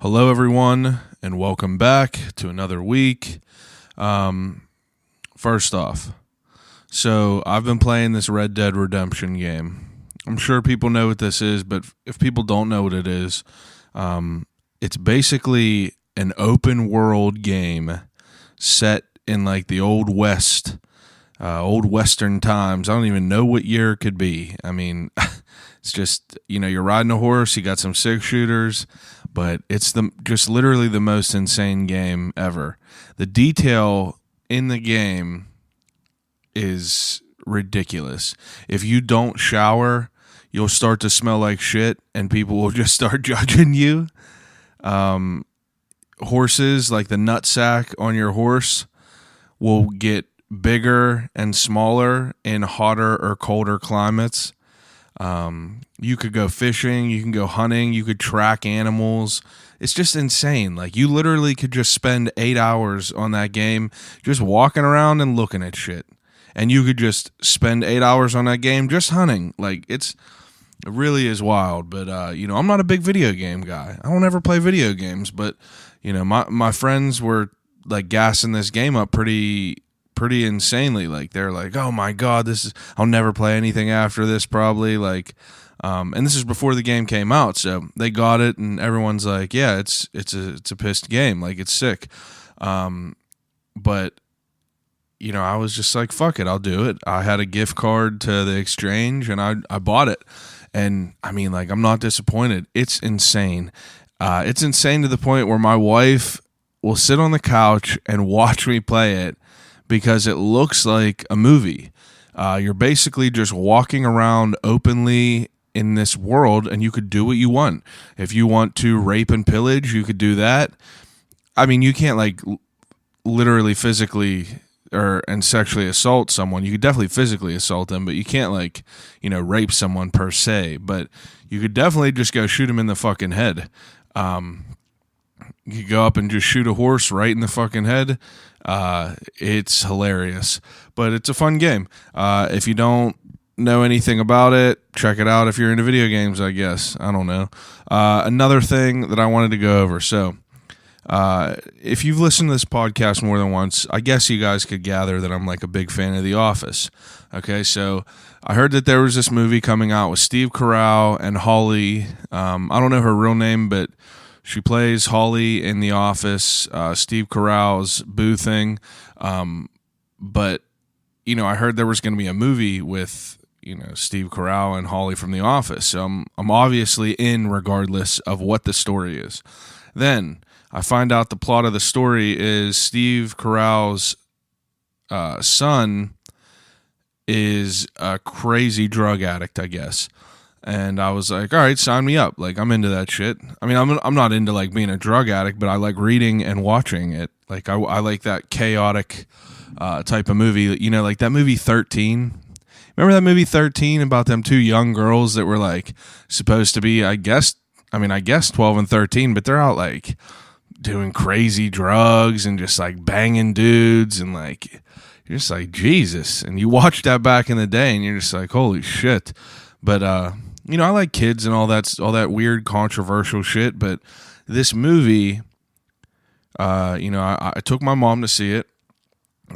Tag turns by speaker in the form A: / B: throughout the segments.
A: Hello, everyone, and welcome back to another week. First off, so I've been playing this Red Dead Redemption game. I'm sure people know what this is, but if people don't know what it is, it's basically an open world game set in like the old West, old Western times. I don't even know what year it could be. I mean, it's just, you're riding a horse, you got some six shooters, but it's just literally the most insane game ever. The detail in the game is ridiculous. If you don't shower, you'll start to smell like shit and people will just start judging you. Horses, like the nutsack on your horse, will get bigger and smaller in hotter or colder climates. You could go fishing, you can go hunting, you could track animals. It's just insane. Like, you literally could just spend 8 hours on that game just walking around and looking at shit. And you could just spend 8 hours on that game just hunting. Like, it really is wild. But, I'm not a big video game guy. I don't ever play video games. But, my friends were, like, gassing this game up pretty insanely. Like, they're like, oh my God, I'll never play anything after this probably. Like, and this is before the game came out. So they got it and everyone's like, yeah, it's a pissed game. Like, it's sick. But, I was just like, fuck it, I'll do it. I had a gift card to the exchange and I bought it. And I mean, like, I'm not disappointed. It's insane. It's insane to the point where my wife will sit on the couch and watch me play it because it looks like a movie. You're basically just walking around openly in this world and you could do what you want. If you want to rape and pillage, you could do that. I mean, you can't like literally physically and sexually assault someone. You could definitely physically assault them, but you can't like, rape someone per se. But you could definitely just go shoot him in the fucking head. You could go up and just shoot a horse right in the fucking head. It's hilarious, but it's a fun game. If you don't know anything about it, check it out if you're into video games, I guess. I don't know. Another thing that I wanted to go over. So, if you've listened to this podcast more than once, I guess you guys could gather that I'm like a big fan of The Office. Okay, so I heard that there was this movie coming out with Steve Carell and Holly. I don't know her real name, but she plays Holly in The Office, Steve Carell's Boo thing. But, I heard there was going to be a movie with, Steve Carell and Holly from The Office. So I'm obviously in regardless of what the story is. Then I find out the plot of the story is Steve Carell's son is a crazy drug addict, I guess. And I was like, all right, sign me up. Like, I'm into that shit. I mean, I'm not into like being a drug addict, but I like reading and watching it. Like, I like that chaotic type of movie. Like that movie 13. Remember that movie 13 about them two young girls that were like supposed to be, I guess 12 and 13, but they're out like doing crazy drugs and just like banging dudes and like, you're just like, Jesus. And you watch that back in the day and you're just like, holy shit. But, I like kids and all that weird controversial shit. But this movie, I took my mom to see it.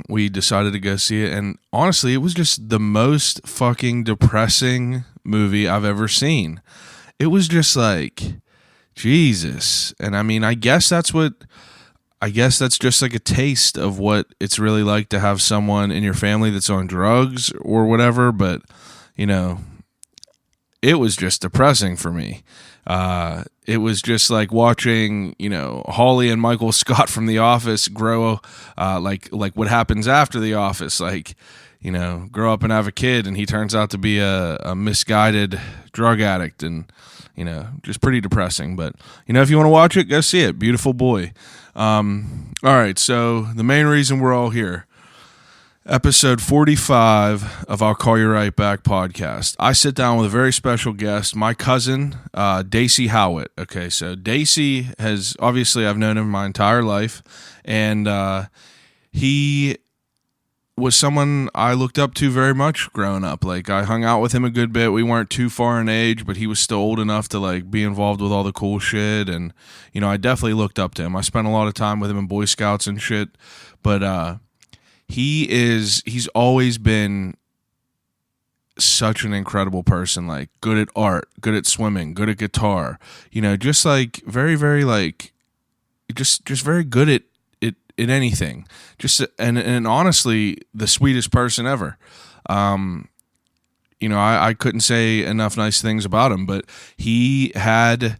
A: We decided to go see it. And honestly, it was just the most fucking depressing movie I've ever seen. It was just like, Jesus. And I mean, I guess that's just like a taste of what it's really like to have someone in your family that's on drugs or whatever. But, it was just depressing for me. It was just like watching, Holly and Michael Scott from The Office grow, like what happens after The Office, like, grow up and have a kid and he turns out to be a misguided drug addict and, just pretty depressing. But, if you want to watch it, go see it. Beautiful boy. All right. So the main reason we're all here, episode 45 of I'll Call You Right Back podcast. I sit down with a very special guest, my cousin, Dacey Haughwout. Okay, so Dacey I've known him my entire life, and he was someone I looked up to very much growing up. Like, I hung out with him a good bit. We weren't too far in age, but he was still old enough to like be involved with all the cool shit. And I definitely looked up to him. I spent a lot of time with him in Boy Scouts and shit. But he's always been such an incredible person. Like, good at art, good at swimming, good at guitar. Just like very, very like just very good at anything. Just and honestly, the sweetest person ever. I couldn't say enough nice things about him, but he had,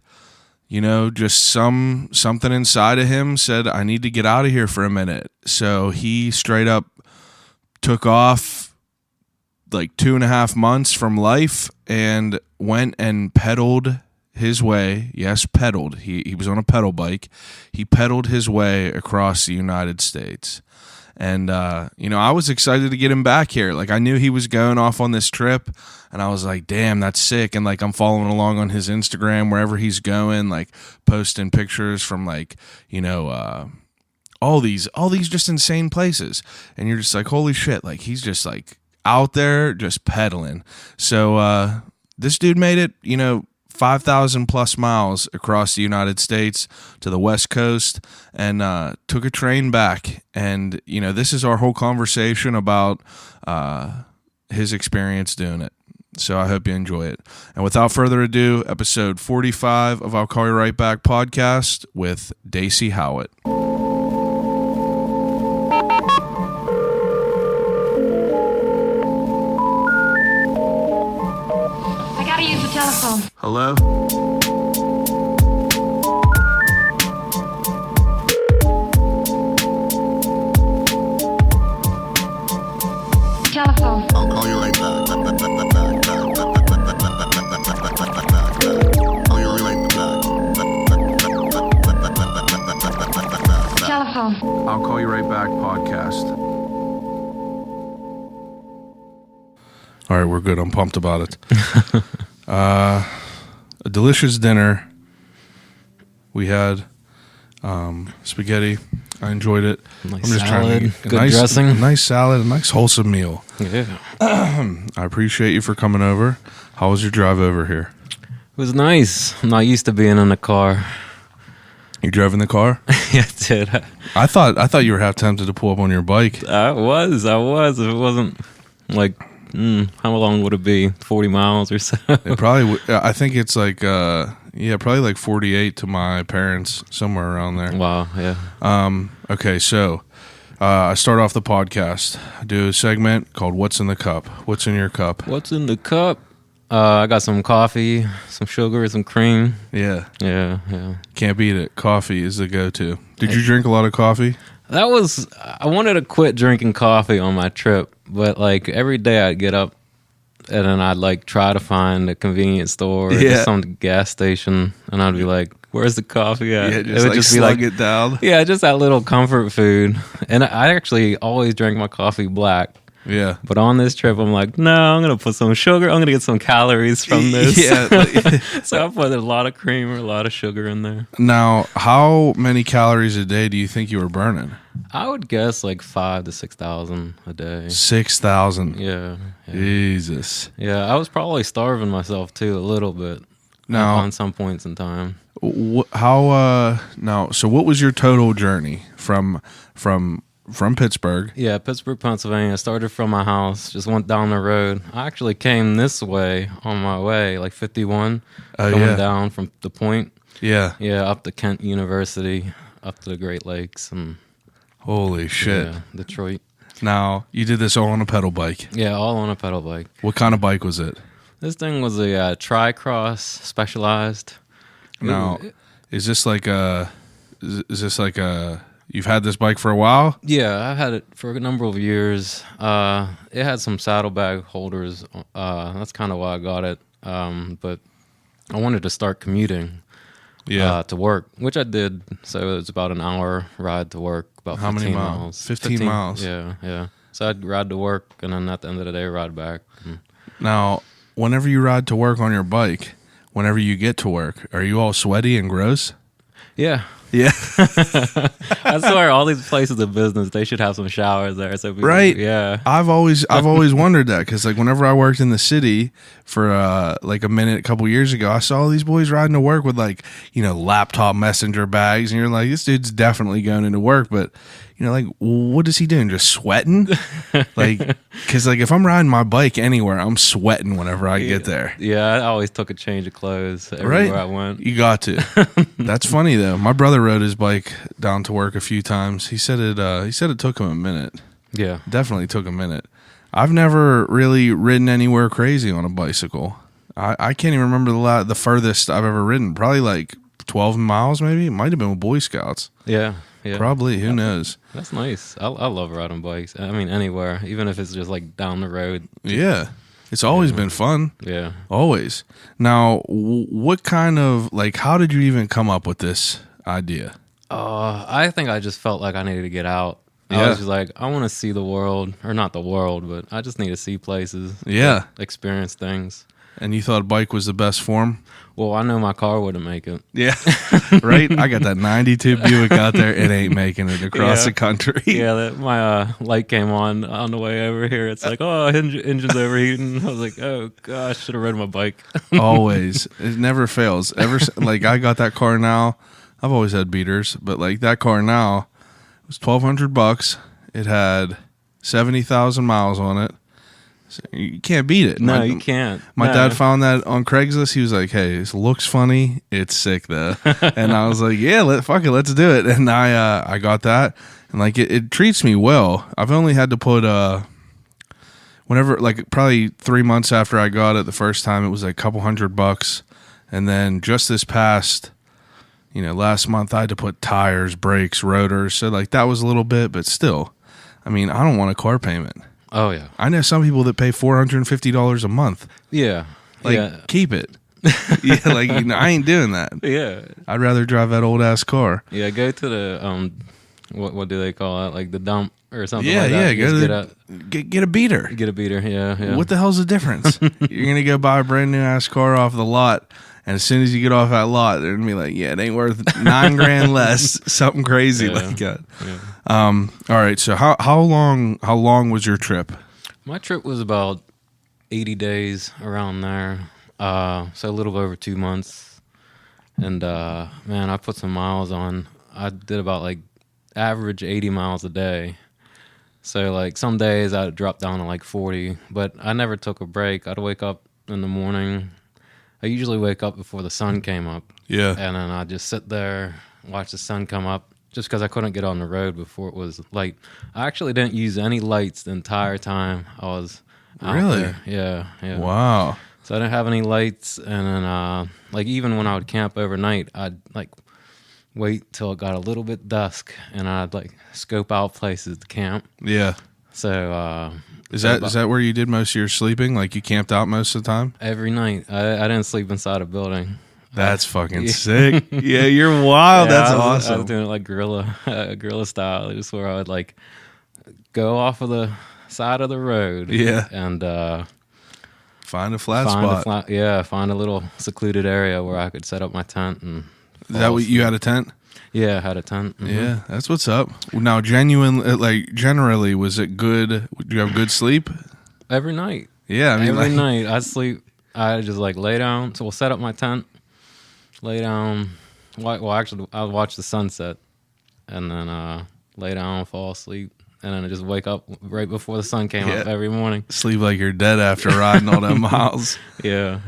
A: just something inside of him said, I need to get out of here for a minute. So he straight up took off like 2.5 months from life and went and pedaled his way. Yes, pedaled. He was on a pedal bike. He pedaled his way across the United States. And, I was excited to get him back here. Like, I knew he was going off on this trip, and I was like, damn, that's sick. And, like, I'm following along on his Instagram wherever he's going, like, posting pictures from, like, all these just insane places. And you're just like, holy shit, like, he's just, like, out there just pedaling. So, this dude made it, 5,000 plus miles across the United States to the West Coast and took a train back. And, this is our whole conversation about his experience doing it. So I hope you enjoy it. And without further ado, episode 45 of I'll Call You Right Back podcast with Dacey Haughwout.
B: Telephone.
A: Hello?
B: Telephone.
C: I'll call you right back. Call you right back.
B: Telephone.
A: I'll Call You Right Back podcast. All right, we're good. I'm pumped about it. A delicious dinner. We had spaghetti. I enjoyed it.
D: Nice salad, good dressing.
A: Nice salad, a nice wholesome meal.
D: Yeah.
A: I appreciate you for coming over. How was your drive over here?
D: It was nice. I'm not used to being in a car.
A: You drove in the car?
D: Yeah, I did.
A: I thought you were half tempted to pull up on your bike.
D: I was. If it wasn't like, how long would it be? 40 miles or so?
A: It probably. I think it's like, probably like 48 to my parents, somewhere around there.
D: Wow. Yeah.
A: Okay, so I start off the podcast. I do a segment called "What's in the Cup." What's in your cup?
D: What's in the cup? I got some coffee, some sugar, some cream.
A: Yeah.
D: Yeah.
A: Can't beat it. Coffee is the go-to. Did you drink a lot of coffee?
D: I wanted to quit drinking coffee on my trip, but like every day I'd get up and then I'd like try to find a convenience store or some gas station, and I'd be like, where's the coffee at?
A: Yeah, it would just slug it down.
D: Yeah, just that little comfort food. And I actually always drank my coffee black.
A: Yeah.
D: But on this trip, I'm like, no, I'm going to put some sugar. I'm going to get some calories from this.
A: Yeah.
D: So I put a lot of cream or a lot of sugar in there.
A: Now, how many calories a day do you think you were burning?
D: I would guess like 5,000 to 6,000 a day.
A: 6,000.
D: Yeah.
A: Jesus.
D: Yeah, I was probably starving myself too a little bit.
A: Now,
D: on some points in time.
A: So what was your total journey from Pittsburgh?
D: Yeah, Pittsburgh, Pennsylvania. I started from my house, just went down the road. I actually came this way on my way, like 51, going down from the Point.
A: Yeah.
D: Yeah, up to Kent University, up to the Great Lakes, and
A: holy shit,
D: yeah, Detroit.
A: Now, you did this all on a pedal bike?
D: Yeah, all on a pedal bike.
A: What kind of bike was it?
D: This thing was a Tri-Cross Specialized.
A: Now, is this like you've had this bike for a while?
D: Yeah, I've had it for a number of years. It had some saddlebag holders. That's kind of why I got it. But I wanted to start commuting to work, which I did. So it was about an hour ride to work, about 15
A: How many
D: miles.
A: 15 miles?
D: Yeah. So I'd ride to work, and then at the end of the day, ride back.
A: Now, whenever you ride to work on your bike, whenever you get to work, are you all sweaty and gross?
D: Yeah.
A: Yeah.
D: I swear, all these places of business, they should have some showers there. So people,
A: Right.
D: yeah.
A: I've always wondered that, because like whenever I worked in the city for like a minute a couple years ago, I saw all these boys riding to work with like, laptop messenger bags, and you're like, this dude's definitely going into work, but like, what is he doing? Just sweating? Like, because like if I'm riding my bike anywhere, I'm sweating whenever I get there.
D: Yeah, I always took a change of clothes everywhere I went.
A: You got to. That's funny though. My brother rode his bike down to work a few times. He said it took him a minute.
D: Yeah.
A: Definitely took a minute. I've never really ridden anywhere crazy on a bicycle. I can't even remember the furthest I've ever ridden. Probably like 12 miles maybe. It might have been with Boy Scouts.
D: Yeah.
A: Probably. Who knows?
D: That's nice. I love riding bikes. I mean, anywhere, even if it's just like down the road.
A: Yeah. It's always been fun.
D: Yeah.
A: Always. Now, what kind of, like, how did you even come up with this idea?
D: I think I just felt like I needed to get out.
A: Yeah.
D: I was just like, I want to see the world, or not the world, but I just need to see places.
A: Yeah.
D: Experience things.
A: And you thought bike was the best form?
D: Well, I know my car wouldn't make it.
A: Yeah. Right? I got that 92 Buick out there. It ain't making it across the country.
D: Yeah, my light came on the way over here. It's like, oh, engine's overheating. I was like, oh, gosh, should have ridden my bike.
A: Always. It never fails. Like, I got that car now. I've always had beaters, but like that car now, it was $1,200. It had 70,000 miles on it. So you can't beat it.
D: No, you can't.
A: My dad found that on Craigslist. He was like, "Hey, this looks funny. It's sick though." And I was like, "Yeah, fuck it, let's do it." And I got that, and like it treats me well. I've only had to put whenever, like probably 3 months after I got it the first time, it was like a couple $100, and then just this past, last month I had to put tires, brakes, rotors. So like that was a little bit, but still, I mean, I don't want a car payment.
D: Oh, yeah.
A: I know some people that pay $450 a month.
D: Yeah.
A: Like, keep it. Yeah, like, I ain't doing that.
D: Yeah.
A: I'd rather drive that old-ass car.
D: Yeah, go to the, what do they call it? Like the dump or something
A: Yeah,
D: like that.
A: get a beater.
D: Get a beater, yeah.
A: What the hell's the difference? You're going to go buy a brand-new-ass car off the lot, and as soon as you get off that lot, they're going to be like, yeah, it ain't worth $9,000 less, something crazy like that.
D: Yeah.
A: All right, so how long was your trip?
D: My trip was about 80 days, around there. So a little over 2 months. And man, I put some miles on. I did about like average 80 miles a day. So like some days I'd drop down to like 40, but I never took a break. I'd wake up in the morning. I usually wake up before the sun came up.
A: Yeah.
D: And then I'd just sit there, watch the sun come up. Just because I couldn't get on the road before it was light. I actually didn't use any lights the entire time I was out
A: Really?
D: there. Yeah.
A: Wow.
D: So I didn't have any lights, and then like even when I would camp overnight, I'd like wait till it got a little bit dusk, and I'd like scope out places to camp.
A: Yeah.
D: So
A: Is that where you did most of your sleeping? Like you camped out most of the time?
D: every night I didn't sleep inside a building.
A: That's fucking sick. Yeah, you're wild.
D: Yeah,
A: That's
D: I
A: awesome.
D: was doing it like guerrilla style. Just where I would like go off of the side of the road.
A: Yeah.
D: And
A: Find a flat spot.
D: Find a little secluded area where I could set up my tent. And
A: Is that what you had a tent?
D: Yeah, I had a tent. Mhm.
A: Yeah, that's what's up. Now, generally, was it good? Did you have good sleep?
D: Every night.
A: Yeah, I mean,
D: Every
A: like,
D: night I sleep. I just like lay down. So we'll set up my tent, lay down. Well, actually, I'll watch the sunset, and then lay down, fall asleep, and then I just wake up right before the sun came up every morning.
A: sleep like you're dead after riding all them miles.
D: Yeah.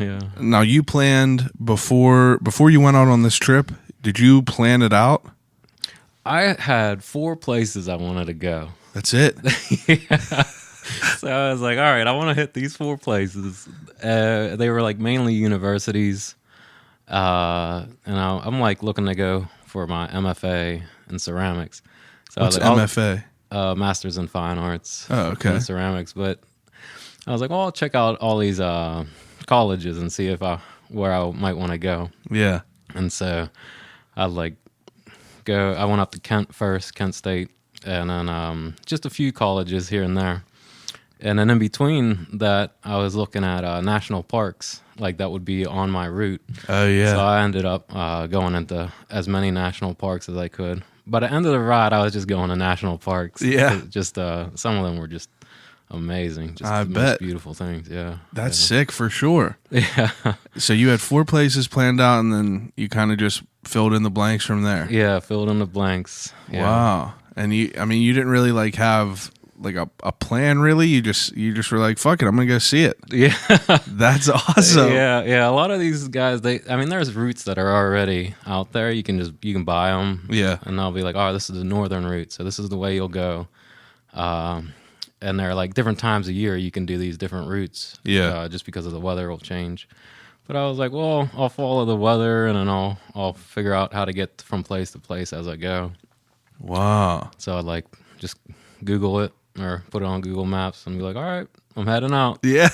A: Now, you planned before you went out on this trip. Did you plan it out?
D: I had 4 places I wanted to go.
A: That's it.
D: Yeah. So I was like, all right, I want to hit these 4 places. They were like mainly universities. And I'm like looking to go for my MFA in ceramics. So
A: What's
D: I was like,
A: MFA?
D: Master's in Fine Arts.
A: Oh, okay.
D: In ceramics. But I was like, well, I'll check out all these colleges and see where I might want to go.
A: Yeah.
D: And so I went up to Kent first, Kent State, and then just a few colleges here and there. And then in between that, I was looking at national parks, like that would be on my route.
A: Oh yeah.
D: So I ended up going into as many national parks as I could. By the end of the ride, I was just going to national parks.
A: Yeah.
D: Just some of them were just amazing. Just
A: I
D: the
A: bet.
D: most beautiful things. Yeah.
A: That's sick for sure.
D: Yeah.
A: So you had 4 places planned out, and then you kind of just filled in the blanks from there.
D: Yeah, filled in the blanks. Yeah.
A: Wow. And you didn't really like have like a plan really. You just were like, fuck it, I'm gonna go see it.
D: Yeah.
A: That's awesome.
D: Yeah. A lot of these guys, there's routes that are already out there. You can buy them.
A: Yeah.
D: And they'll be like, oh, this is the northern route, so this is the way you'll go. And there are like different times a year you can do these different routes.
A: Yeah.
D: Just because of the weather will change. But I was like, well, I'll follow the weather and then I'll figure out how to get from place to place as I go.
A: Wow.
D: So I'd like just Google it or put it on Google Maps and be like, all right, I'm heading out.
A: Yeah.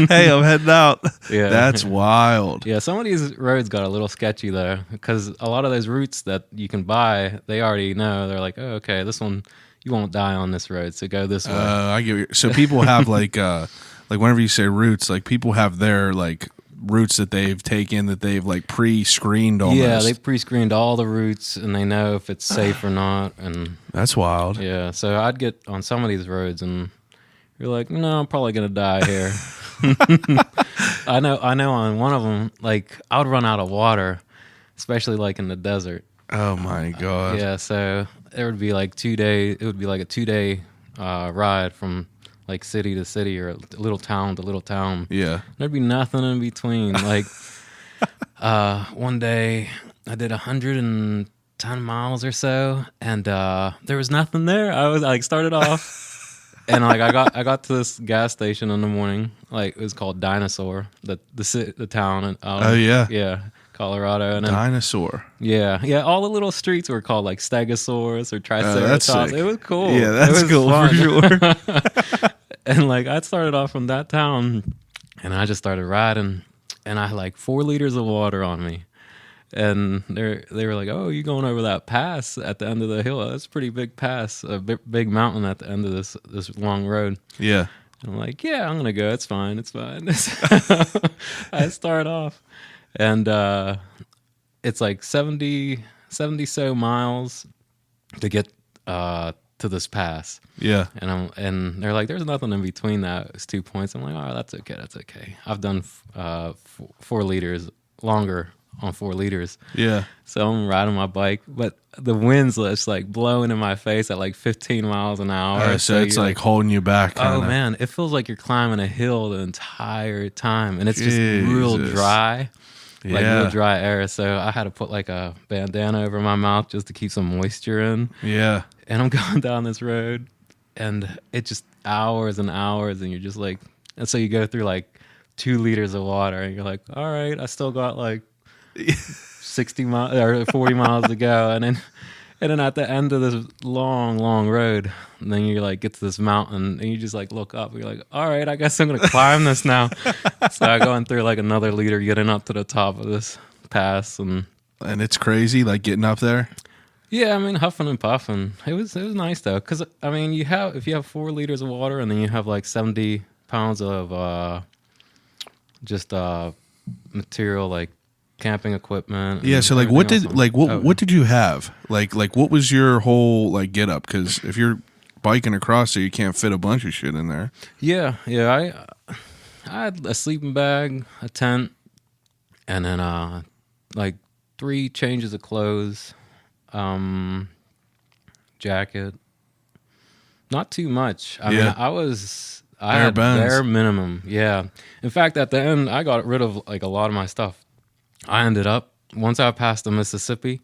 A: Hey, I'm heading out.
D: Yeah.
A: That's wild.
D: Yeah, some of these roads got a little sketchy though, because a lot of those routes that you can buy, they already know. They're like, oh, okay, this one, you won't die on this road, so go this way.
A: I get you. So people have like whenever you say routes, like people have their like routes that they've taken that they've like pre-screened almost.
D: Yeah, they pre-screened all the routes and they know if it's safe or not. And
A: that's wild.
D: yeah, so I'd get on some of these roads and you're like, no, I'm probably gonna die here. I know on one of them, like I would run out of water, especially like in the desert.
A: Oh my god.
D: Yeah, so it would be like 2 days. It would be like a 2-day ride from like city to city or little town to little town.
A: Yeah.
D: There'd be nothing in between. Like one day I did 110 miles or so, and there was nothing there. I was like started off, and like I got to this gas station in the morning. Like it was called Dinosaur, the town. And
A: Oh yeah.
D: yeah. Colorado and then,
A: Dinosaur.
D: yeah, all the little streets were called like Stegosaurus or
A: that's
D: Triceratops.
A: sick.
D: It was cool.
A: Yeah, that's cool
D: fun.
A: for sure.
D: And like I started off from that town, and I just started riding, and I had like 4 liters of water on me, and they were like, "Oh, you going over that pass at the end of the hill? That's a pretty big pass, a big mountain at the end of this long road."
A: Yeah.
D: And I'm like, "Yeah, I'm gonna go. It's fine. It's fine." I start off. And it's like 70 so miles to get to this pass.
A: Yeah.
D: And they're like, there's nothing in between that. It's 2 points. I'm like, oh, that's okay. I've done 4 liters longer on 4 liters.
A: Yeah.
D: So I'm riding my bike, but the wind's just like blowing in my face at like 15 miles an hour.
A: So it's like holding you back. Kinda.
D: Oh man, it feels like you're climbing a hill the entire time, and it's just real dry. Like real dry air, so I had to put like a bandana over my mouth just to keep some moisture in.
A: Yeah.
D: And I'm going down this road, and it's just hours and hours, and you're just like, and so you go through like 2 liters of water, and you're like, all right, I still got like 60 miles or 40 miles to go, and then at the end of this long road, and then you like get to this mountain, and you just like look up, and you're like, all right, I guess I'm gonna climb this now. So I going through like another liter, getting up to the top of this pass, and
A: it's crazy, like getting up there.
D: yeah, I mean huffing and puffing. It was nice though, because I mean if you have 4 liters of water, and then you have like 70 pounds of just material like camping equipment.
A: Yeah, so like what did you have? Like what was your whole like get up? Because if you're biking across there, you can't fit a bunch of shit in there.
D: Yeah. I had a sleeping bag, a tent, and then like 3 changes of clothes, jacket. Not too much. I mean, I had bare minimum. Yeah. In fact, at the end, I got rid of like a lot of my stuff. I ended up, once I passed the Mississippi,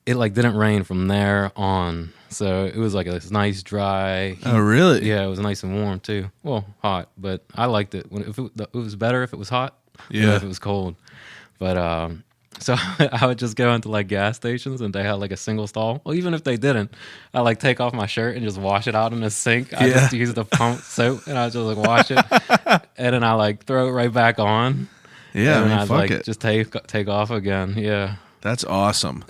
D: it like didn't rain from there on. So it was like a nice dry heat.
A: Oh, really?
D: Yeah, it was nice and warm too. Well, hot, but I liked it. It was better if it was hot than if it was cold. But so I would just go into like gas stations and they had like a single stall. Well, even if they didn't, I like take off my shirt and just wash it out in the sink. I just use the pump soap and I just like wash it. And then I like throw it right back on.
A: Yeah,
D: and
A: I mean,
D: I'd
A: fuck
D: like
A: it.
D: just take off again. Yeah.
A: That's awesome.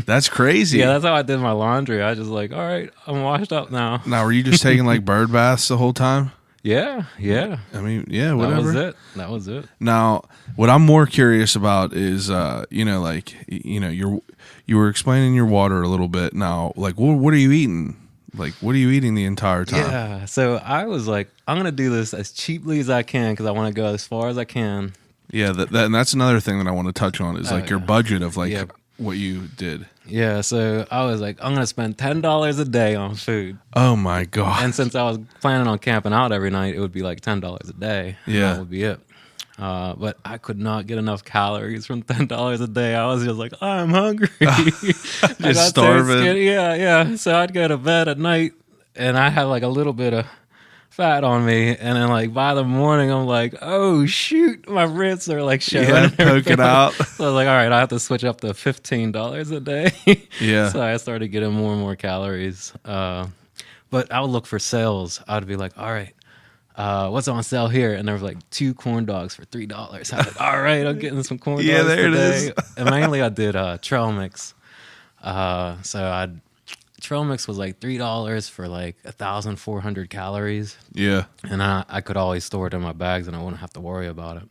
A: That's crazy.
D: Yeah, that's how I did my laundry. I just like, all right, I'm washed up now.
A: Now, were you just taking like bird baths the whole time?
D: Yeah.
A: I mean, yeah, whatever.
D: That was it.
A: Now, what I'm more curious about is, like, you were explaining your water a little bit. Now, like, what are you eating? Like, what are you eating the entire time?
D: Yeah. So I was like, I'm gonna do this as cheaply as I can because I want to go as far as I can.
A: Yeah, and that's another thing that I want to touch on is like your budget of like what you did.
D: Yeah, so I was like, I'm gonna spend $10 a day on food.
A: Oh my god!
D: And since I was planning on camping out every night, it would be like $10 a day.
A: Yeah,
D: that would be it. But I could not get enough calories from $10 a day. I was just like, I'm hungry.
A: Just starving.
D: So yeah. So I'd go to bed at night, and I had like a little bit of fat on me, and then like by the morning, I'm like, oh shoot, my ribs are like showing.
A: Yeah, poking out.
D: So I was like, all right, I have to switch up to $15 a day.
A: Yeah.
D: So I started getting more and more calories. But I would look for sales. I'd be like, all right, what's on sale here? And there was like 2 corn dogs for $3. I was like, all right, I'm getting some corn dogs
A: there
D: today.
A: it is.
D: And mainly I did trail mix. Trail mix was like $3 for like 1,400 calories.
A: Yeah.
D: And I could always store it in my bags and I wouldn't have to worry about it.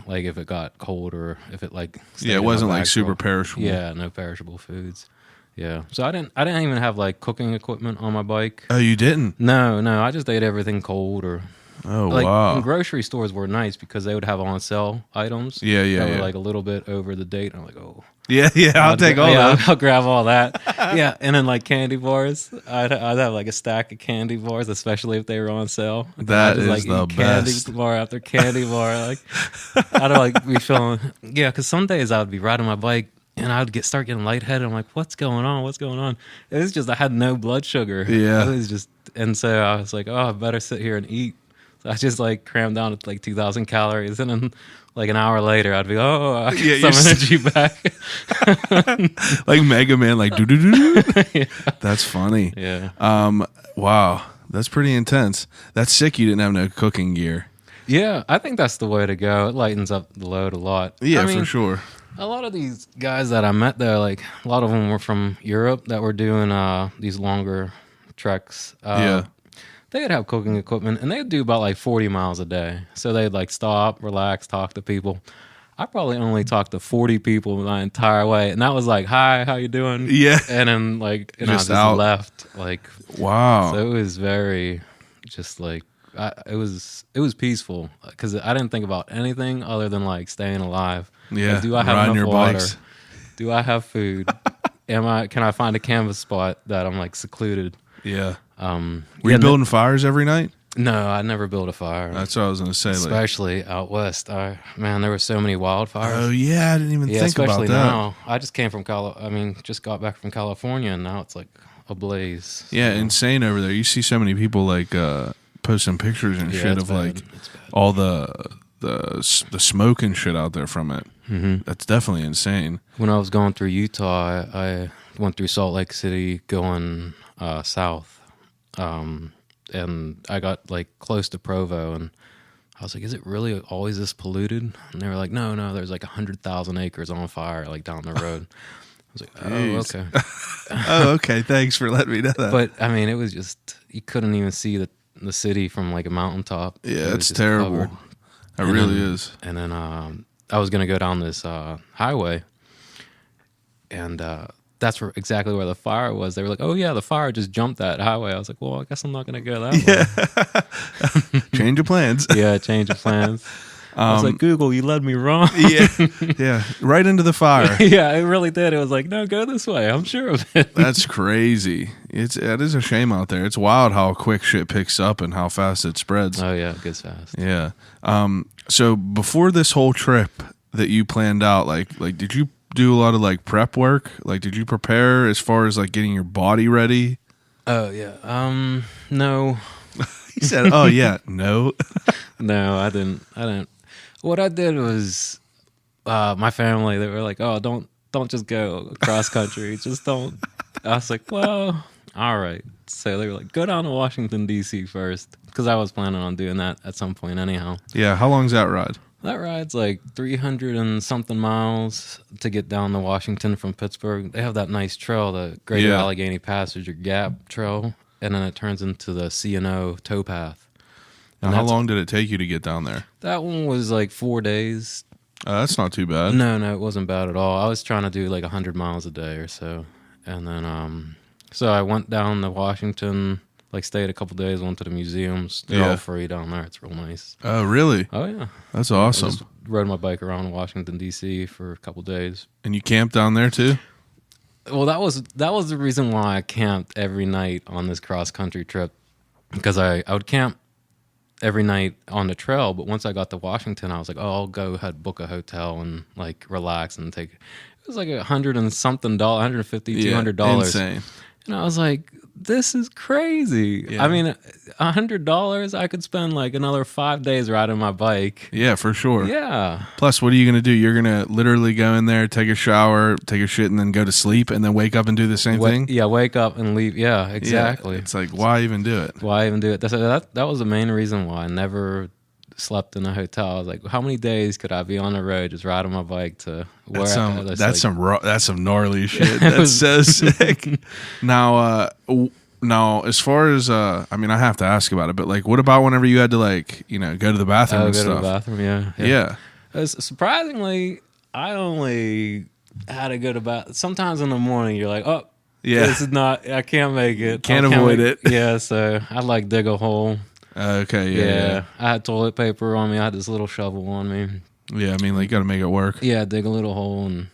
D: Like if it got cold or if it like
A: it wasn't like super perishable.
D: Yeah, no perishable foods. Yeah. So I didn't even have like cooking equipment on my bike.
A: Oh, you didn't?
D: No, I just ate everything cold or
A: wow.
D: And grocery stores were nice because they would have on sale items.
A: Yeah.
D: That were like a little bit over the date. And I'm like, oh.
A: Yeah, I'll take all that.
D: I'll grab all that. Yeah, and then like candy bars. I'd have like a stack of candy bars, especially if they were on sale.
A: That is the best.
D: Candy bar after candy bar. Like I'd like be feeling because some days I would be riding my bike and I'd start getting lightheaded. I'm like, what's going on? It was just I had no blood sugar.
A: Yeah,
D: it was just, and so I was like, oh, I better sit here and eat. So I just like crammed down to like 2,000 calories, and then like an hour later, I'd be, I got some energy back.
A: Like Mega Man, like do. Yeah. That's funny.
D: Yeah.
A: Wow, that's pretty intense. That's sick. You didn't have no cooking gear.
D: Yeah, I think that's the way to go. It lightens up the load a lot.
A: Yeah, for sure.
D: A lot of these guys that I met there, like a lot of them were from Europe that were doing these longer treks. They'd have cooking equipment, and they'd do about like 40 miles a day. So they'd like stop, relax, talk to people. I probably only talked to 40 people my entire way, and that was like, "Hi, how you doing?"
A: Yeah,
D: and then like, and
A: just
D: I just left. Like,
A: wow.
D: So it was very, just like, it was peaceful because I didn't think about anything other than like staying alive.
A: Yeah,
D: like, do I have enough water?
A: Bikes.
D: Do I have food? Can I find a canvas spot that I'm like secluded?
A: Yeah. Were you building fires every night?
D: No, I never built a fire.
A: That's what I was going to say.
D: Especially out west. Man, there were so many wildfires.
A: Oh, yeah. I didn't even think about that.
D: Especially now. I just came from just got back from California, and now it's like ablaze.
A: Yeah, insane over there. You see so many people like posting pictures and shit of like all the smoke and shit out there from it. Mm-hmm. That's definitely insane.
D: When I was going through Utah, I went through Salt Lake City going south. And I got like close to Provo, and I was like, is it really always this polluted? And they were like, no, there's like 100,000 acres on fire like down the road. I was like, oh, okay.
A: Oh, okay. Thanks for letting me know that.
D: But I mean, it was just, you couldn't even see the city from like a mountaintop.
A: Yeah, it's terrible. It really is.
D: And then I was going to go down this highway, and that's exactly where the fire was. They were like, oh, yeah, the fire just jumped that highway. I was like, well, I guess I'm not going to go that way.
A: Change of plans.
D: Yeah, change of plans. I was like, Google, you led me wrong.
A: Yeah, right into the fire.
D: Yeah, it really did. It was like, no, go this way. I'm sure of it.
A: That's crazy. It is a shame out there. It's wild how quick shit picks up and how fast it spreads.
D: Oh, yeah, it gets fast.
A: Yeah. So before this whole trip that you planned out, like did you do a lot of like prep work? Like, did you prepare as far as like getting your body ready?
D: Oh yeah. No.
A: He said, "Oh yeah, no."
D: No, I didn't. What I did was, my family, they were like, "Oh, don't just go cross country. Just don't." I was like, "Well, all right." So they were like, "Go down to Washington D.C. first," because I was planning on doing that at some point anyhow.
A: Yeah. How long's that ride?
D: That ride's like 300 and something miles to get down to Washington from Pittsburgh. They have that nice trail, the Greater
A: Yeah.
D: Allegheny Passage or Gap Trail, and then it turns into the C&O towpath.
A: Now,
D: And
A: how
D: that's-
A: long did it take you to get down there?
D: That one was like 4 days.
A: That's not too bad.
D: No, it wasn't bad at all. I was trying to do like 100 miles a day or so. And then, so I went down to Washington, like stayed a couple days, went to the museums. They're
A: Yeah.
D: all free down there. It's real nice.
A: Oh, really?
D: Oh, yeah.
A: That's
D: I
A: awesome.
D: just rode my bike around Washington, D.C. for a couple days.
A: And you camped down there too?
D: Well, that was the reason why I camped every night on this cross-country trip. Because I would camp every night on the trail, but once I got to Washington, I was like, oh, I'll go ahead, book a hotel and like relax and take. It was like $100 and something, $150, $200.
A: Insane.
D: And I was like, this is crazy.
A: Yeah.
D: I mean, $100, I could spend like another 5 days riding my bike.
A: Yeah, for sure.
D: Yeah.
A: Plus, what are you going to do? You're going to literally go in there, take a shower, take a shit, and then go to sleep, and then wake up and do the same thing?
D: Yeah, wake up and leave. Yeah,
A: Yeah,
D: exactly.
A: it's like, why even do it?
D: Why even do it? That was the main reason why I never slept in a hotel. I was like, how many days could I be on the road just riding my bike to where?
A: That's some gnarly shit. That's so sick. Now, as far as I mean, I have to ask about it, but like, what about whenever you had to like, go to the bathroom
D: go
A: and
D: to the
A: stuff?
D: bathroom.
A: Yeah.
D: Surprisingly, I only had to go to bath. Sometimes in the morning, you're like, oh,
A: Yeah.
D: this is not. I can't make it.
A: Can't
D: I
A: avoid
D: make
A: it.
D: Yeah, so I like dig a hole.
A: Okay. Yeah.
D: I had toilet paper on me. I had this little shovel on me.
A: Yeah. I mean, like, you got to make it work.
D: Yeah, dig a little hole and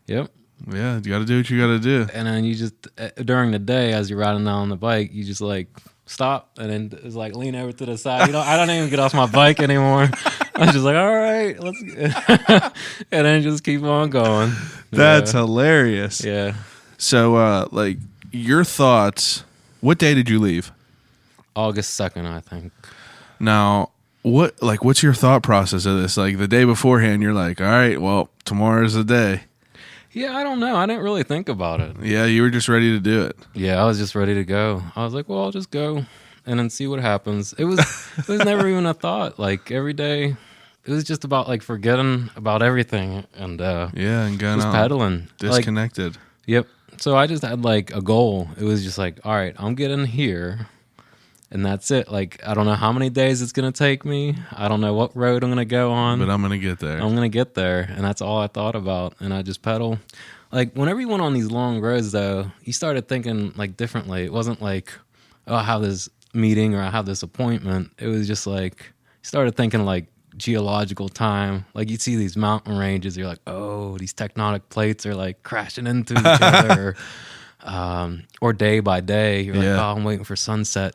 D: yep.
A: Yeah. You got to do what you got to do.
D: And then you just during the day as you're riding down the bike, you just like stop and then it's like lean over to the side. I don't even get off my bike anymore. I was just like, all right, let's and then just keep on going.
A: That's
D: yeah.
A: hilarious.
D: Yeah.
A: So, like, your thoughts. What day did you leave?
D: August 2nd, I think.
A: Now, what's your thought process of this? Like, the day beforehand, you're like, all right, well, tomorrow's the day.
D: Yeah, I don't know. I didn't really think about it.
A: Yeah, you were just ready to do it.
D: Yeah, I was just ready to go. I was like, well, I'll just go and then see what happens. It was never even a thought. Like every day, it was just about like forgetting about everything and
A: Yeah, and going
D: just
A: out
D: pedaling.
A: disconnected.
D: Like, yep. So I just had like a goal. It was just like, all right, I'm getting here. And that's it. Like, I don't know how many days it's going to take me. I don't know what road I'm going to go on.
A: But I'm gonna get there.
D: I'm going to get there. And that's all I thought about. And I just pedal. Like, whenever you went on these long roads, though, you started thinking, like, differently. It wasn't like, oh, I have this meeting or I have this appointment. It was just like, you started thinking, like, geological time. Like, you'd see these mountain ranges. You're like, oh, these tectonic plates are, like, crashing into each other. Or day by day, you're like, oh, I'm waiting for sunset.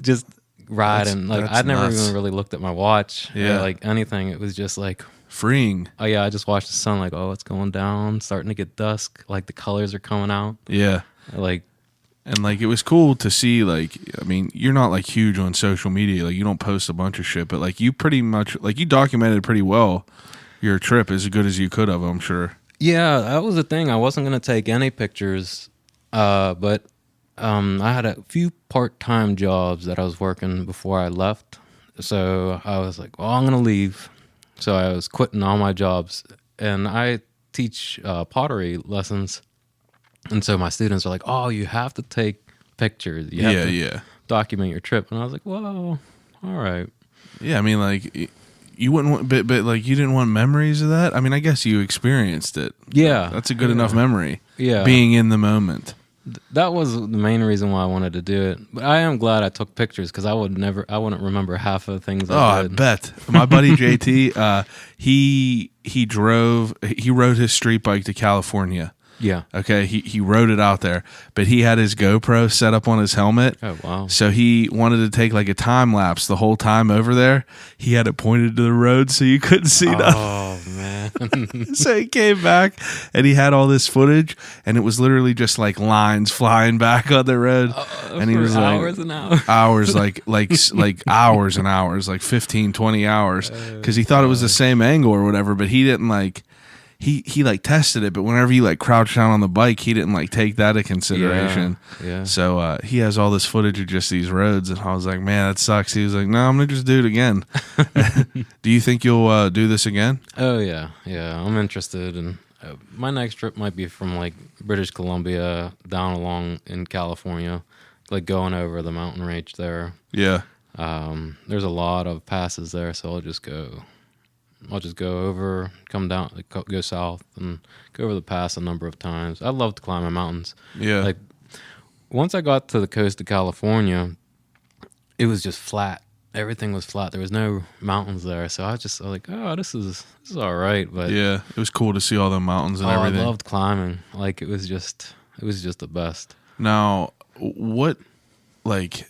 D: Just riding. Like, I'd never even really looked at my watch.
A: Yeah.
D: Or, like, anything. It was just like,
A: Freeing.
D: oh yeah, I just watched the sun. Like, oh, it's going down, starting to get dusk. Like the colors are coming out.
A: Yeah.
D: Like,
A: And like it was cool to see, like, I mean, you're not like huge on social media, like you don't post a bunch of shit, but like you pretty much like you documented pretty well your trip as good as you could have, I'm sure.
D: yeah, that was the thing. I wasn't gonna take any pictures, but I had a few part-time jobs that I was working before I left. So I was like, well, I'm gonna leave. So I was quitting all my jobs, and I teach pottery lessons. And so my students are like, oh, you have to take pictures. You have to document your trip. And I was like, well, all right.
A: Yeah, I mean, like, you wouldn't want, but like, you didn't want memories of that? I mean, I guess you experienced it.
D: Yeah.
A: That's a good enough memory.
D: Yeah.
A: Being in the moment.
D: That was the main reason why I wanted to do it. But I am glad I took pictures because I wouldn't remember half of the things I did.
A: I bet. My buddy JT, he rode his street bike to California.
D: Yeah.
A: Okay, he rode it out there, but he had his GoPro set up on his helmet.
D: Oh, wow.
A: So he wanted to take like a time lapse the whole time over there. He had it pointed to the road so you couldn't see nothing.
D: Oh, man.
A: So he came back and he had all this footage, and it was literally just like lines flying back on the road. And he was
D: hours
A: like
D: and hours.
A: hours, like hours and hours, like 15, 20 hours, because he thought it was the same angle or whatever, but he didn't like. he like tested it, but whenever he like crouched down on the bike, he didn't like take that into consideration.
D: Yeah.
A: So he has all this footage of just these roads, and I was like, man, that sucks. He was like, no, I'm gonna just do it again. Do you think you'll do this again?
D: Oh yeah, I'm interested, and my next trip might be from like British Columbia down along in California, like going over the mountain range there.
A: Yeah.
D: There's a lot of passes there, so I'll just go over, come down, go south, and go over the pass a number of times. I love to climb the mountains.
A: Yeah.
D: Like once I got to the coast of California, it was just flat. Everything was flat. There was no mountains there, so I was like, oh, this is all right. But
A: yeah, it was cool to see all the mountains and everything.
D: I loved climbing. Like it was just the best.
A: Now, what, like,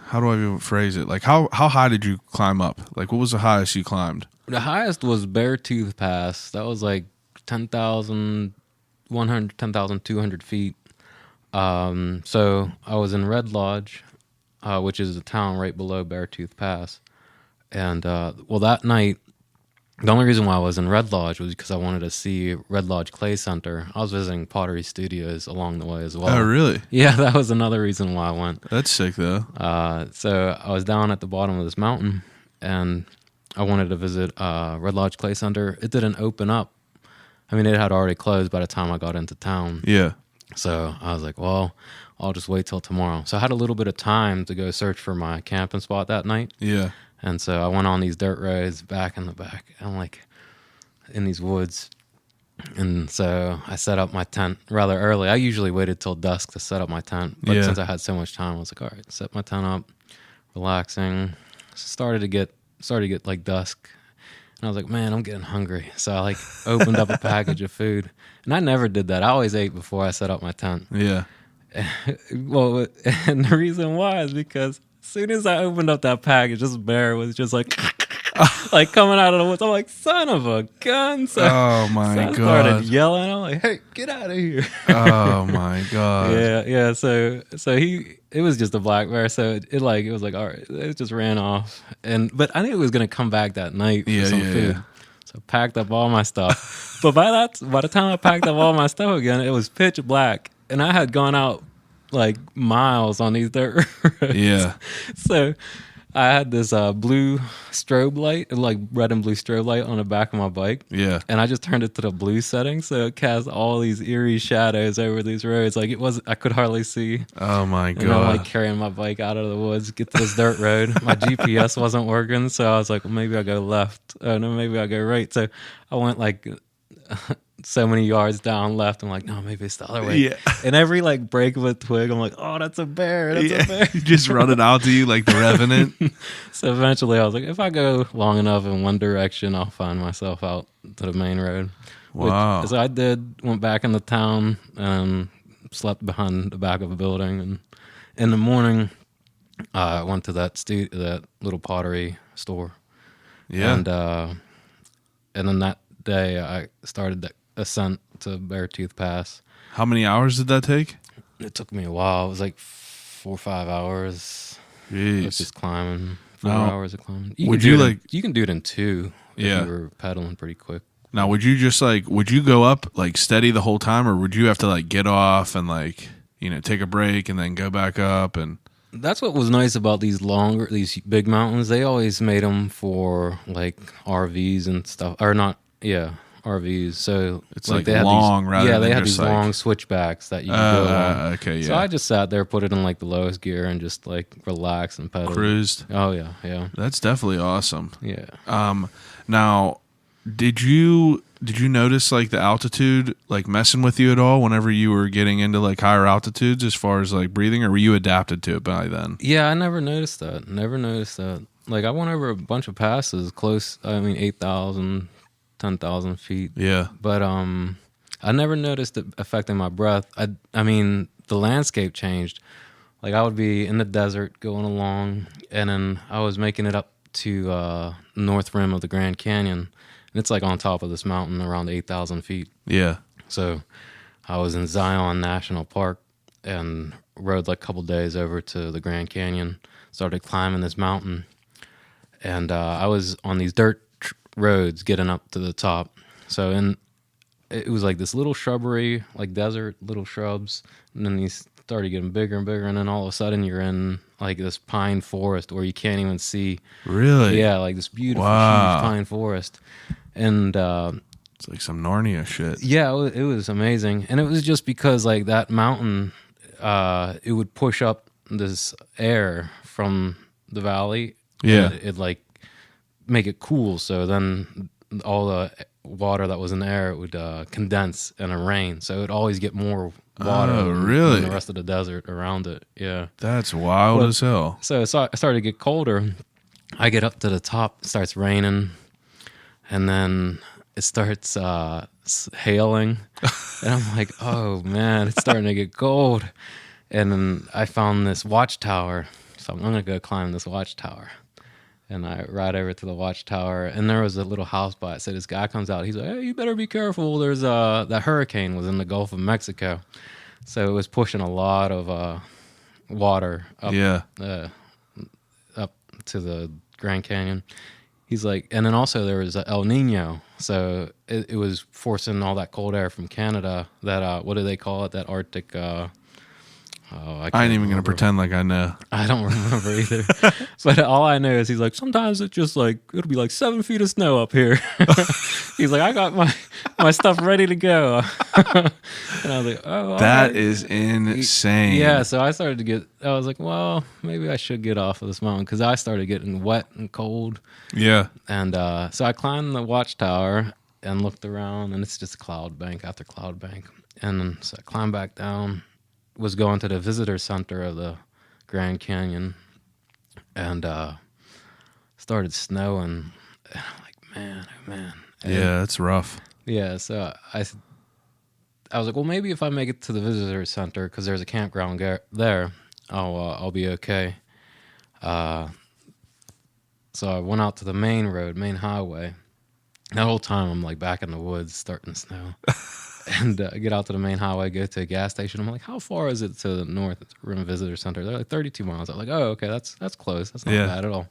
A: how do I even phrase it? Like, how high did you climb up? Like, what was the highest you climbed?
D: The highest was Beartooth Pass. That was like 10,200 feet. So I was in Red Lodge, which is a town right below Beartooth Pass. And, that night, the only reason why I was in Red Lodge was because I wanted to see Red Lodge Clay Center. I was visiting pottery studios along the way as well.
A: Oh, really?
D: Yeah, that was another reason why I went.
A: That's sick, though.
D: So I was down at the bottom of this mountain, and I wanted to visit Red Lodge Clay Center. It didn't open up. I mean, it had already closed by the time I got into town.
A: Yeah.
D: So I was like, well, I'll just wait till tomorrow. So I had a little bit of time to go search for my camping spot that night.
A: Yeah.
D: And so I went on these dirt roads back in the back, and like in these woods. And so I set up my tent rather early. I usually waited till dusk to set up my tent. But since I had so much time, I was like, all right, set my tent up, relaxing. Started to get like dusk. And I was like, man, I'm getting hungry. So I like opened up a package of food. And I never did that. I always ate before I set up my tent.
A: Yeah.
D: Well, and the reason why is because as soon as I opened up that package, this bear was just like, like coming out of the woods. I'm like, son of a gun. So,
A: oh my
D: I
A: God.
D: started yelling. I'm like, hey, get out of here.
A: Oh my God.
D: Yeah. So it was just a black bear. So it was like, all right, it just ran off. But I knew it was going to come back that night for some food. So I packed up all my stuff. But by the time I packed up all my stuff again, it was pitch black. And I had gone out like miles on these dirt roads.
A: Yeah.
D: So I had this blue strobe light, like red and blue strobe light on the back of my bike.
A: Yeah.
D: And I just turned it to the blue setting, so it cast all these eerie shadows over these roads. Like I could hardly see.
A: Oh my God.
D: And I'm like carrying my bike out of the woods, get to this dirt road. My GPS wasn't working, so I was like, well, maybe I'll go left. Oh no, maybe I'll go right. So I went like so many yards down left. I'm like, no, maybe it's the other way.
A: Yeah.
D: And every like break of a twig, I'm like, oh, that's a bear. That's a bear.
A: Just running out to you like the Revenant.
D: So eventually I was like, if I go long enough in one direction, I'll find myself out to the main road.
A: Wow.
D: So I went back into town and slept behind the back of a building. And in the morning, I went to that little pottery store.
A: Yeah.
D: And then that day I started the ascent to Beartooth Pass.
A: How many hours did that take?
D: It took me a while. It was like 4 or 5 hours.
A: Jeez.
D: It was just climbing. 4
A: Now,
D: hours of climbing.
A: you can
D: do it in 2 if
A: Yeah.
D: you were pedaling pretty quick.
A: Now, would you go up like steady the whole time, or would you have to like get off and like, take a break and then go back up? And
D: That's what was nice about these big mountains. They always made them for like RVs and stuff, or not. Yeah, RVs. So
A: it's like
D: they had
A: long, rather than
D: they had
A: just
D: these long switchbacks that you could go on.
A: Okay, yeah.
D: So I just sat there, put it in like the lowest gear, and just like relax and pedal.
A: Cruised.
D: Oh yeah.
A: That's definitely awesome.
D: Yeah.
A: Now, did you notice like the altitude like messing with you at all whenever you were getting into like higher altitudes as far as like breathing, or were you adapted to it by then?
D: Yeah, I never noticed that. Like I went over a bunch of passes close. 8,000, 10,000 feet.
A: Yeah.
D: But I never noticed it affecting my breath. I mean, the landscape changed. Like I would be in the desert going along, and then I was making it up to north rim of the Grand Canyon. And it's like on top of this mountain around 8,000 feet.
A: Yeah.
D: So I was in Zion National Park and rode like a couple days over to the Grand Canyon, started climbing this mountain. And I was on these dirt roads getting up to the top. So it was like this little shrubbery, like desert, little shrubs, and then these started getting bigger and bigger, and then all of a sudden you're in like this pine forest where you can't even see.
A: Really?
D: Yeah, like this beautiful huge pine forest, and
A: it's like some Narnia shit.
D: yeah, it was amazing, and it was just because like that mountain, it would push up this air from the valley.
A: Yeah,
D: it like make it cool, so then all the water that was in the air, it would condense in a rain, so it would always get more water
A: really?
D: than the rest of the desert around it. Yeah,
A: that's wild as hell.
D: so it started to get colder. I get up to the top, it starts raining, and then it starts hailing, and I'm like, oh man, it's starting to get cold. And then I found this watchtower, so I'm gonna go climb this watchtower. And I ride over to the watchtower, and there was a little house by it. So this guy comes out. He's like, "Hey, you better be careful. There's that hurricane was in the Gulf of Mexico, so it was pushing a lot of water up, up to the Grand Canyon." He's like, and then also there was El Nino, so it was forcing all that cold air from Canada. That what do they call it? That Arctic. I ain't
A: even going to pretend like I know.
D: I don't remember either. But all I know is he's like, sometimes it's just like, it'll be like 7 feet of snow up here. He's like, I got my stuff ready to go. And I was like, oh,
A: that is insane.
D: Yeah, so I was like, well, maybe I should get off of this mountain, because I started getting wet and cold.
A: Yeah.
D: And so I climbed the watchtower and looked around, and it's just cloud bank after cloud bank. And then so I climbed back down, was going to the visitor center of the Grand Canyon, and started snowing. And I'm like, man, oh man. And
A: yeah, that's rough.
D: yeah, so I was like, well, maybe if I make it to the visitor center, because there's a campground there, I'll be okay. So I went out to the main highway. That whole time I'm like back in the woods, starting to snow. And I get out to the main highway, go to a gas station. I'm like, how far is it to the north Rim Visitor Center? They're like 32 miles. I'm like, oh, okay, that's close. That's not bad at all.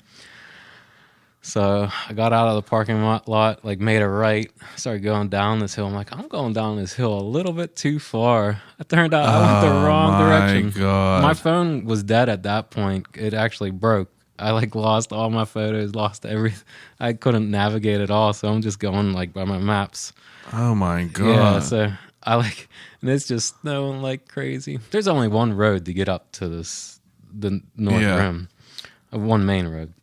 D: So I got out of the parking lot, like made a right, started going down this hill. I'm like, I'm going down this hill a little bit too far. It turned out I went the wrong direction.
A: God.
D: My phone was dead at that point. It actually broke. I like lost all my photos, lost everything. I couldn't navigate at all, so I'm just going like by my maps.
A: Oh my God.
D: Yeah, so and it's just snowing like crazy. There's only one road to get up to the North Rim, one main road.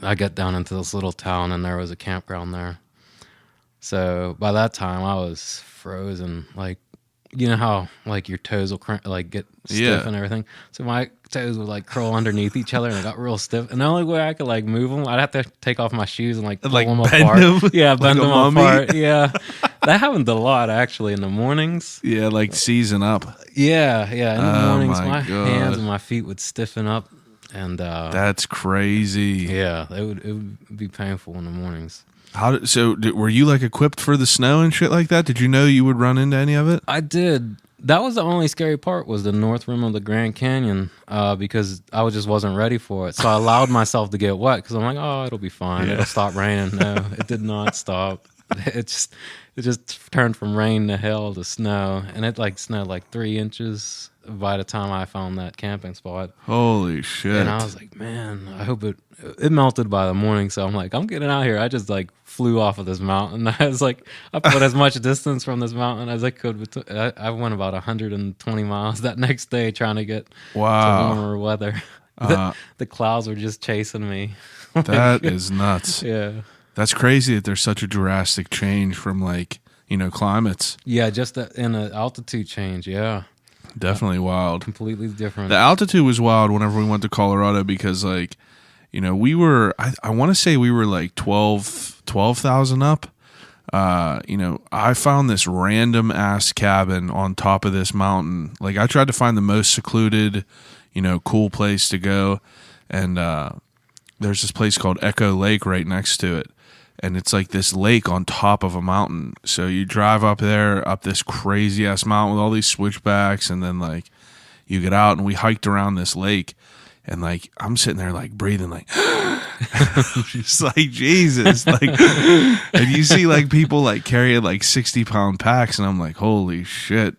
D: I got down into this little town, and there was a campground there. So by that time, I was frozen. Like, you know how like your toes will get stiff and everything. So my toes would like curl underneath each other, and it got real stiff. And the only way I could like move them, I'd have to take off my shoes and like pull them apart. Yeah, bend them apart. Yeah, that happened a lot actually in the mornings.
A: Yeah, like season up.
D: Yeah. In the mornings, my
A: God.
D: hands and my feet would stiffen up, and
A: that's crazy.
D: Yeah, it would be painful in the mornings.
A: Were you like equipped for the snow and shit like that? Did you know you would run into any of it?
D: I did. That was the only scary part, was the north rim of the Grand Canyon, because I just wasn't ready for it. So I allowed myself to get wet, because I'm like, oh, it'll be fine. Yeah. It'll stop raining. No, it did not stop. It just turned from rain to hail to snow, and it like snowed like 3 inches by the time I found that camping spot.
A: Holy shit.
D: And I was like, man, I hope it melted by the morning. So I'm like, I'm getting out here. I just like flew off of this mountain. I was like, I put as much distance from this mountain as I could. I went about 120 miles that next day trying to get to warmer weather. The clouds were just chasing me.
A: That is nuts.
D: Yeah.
A: That's crazy that there's such a drastic change from like, climates.
D: Yeah, just in an altitude change. Yeah.
A: Definitely wild.
D: Completely different.
A: The altitude was wild whenever we went to Colorado, because like, we were, I want to say we were like 12,000 up. I found this random ass cabin on top of this mountain. Like, I tried to find the most secluded, cool place to go. And there's this place called Echo Lake right next to it. And it's like this lake on top of a mountain. So you drive up there, up this crazy ass mountain with all these switchbacks, and then like you get out, and we hiked around this lake, and like I'm sitting there like breathing like Just like Jesus, like, and you see like people like carrying like 60-pound packs, and I'm like, holy shit.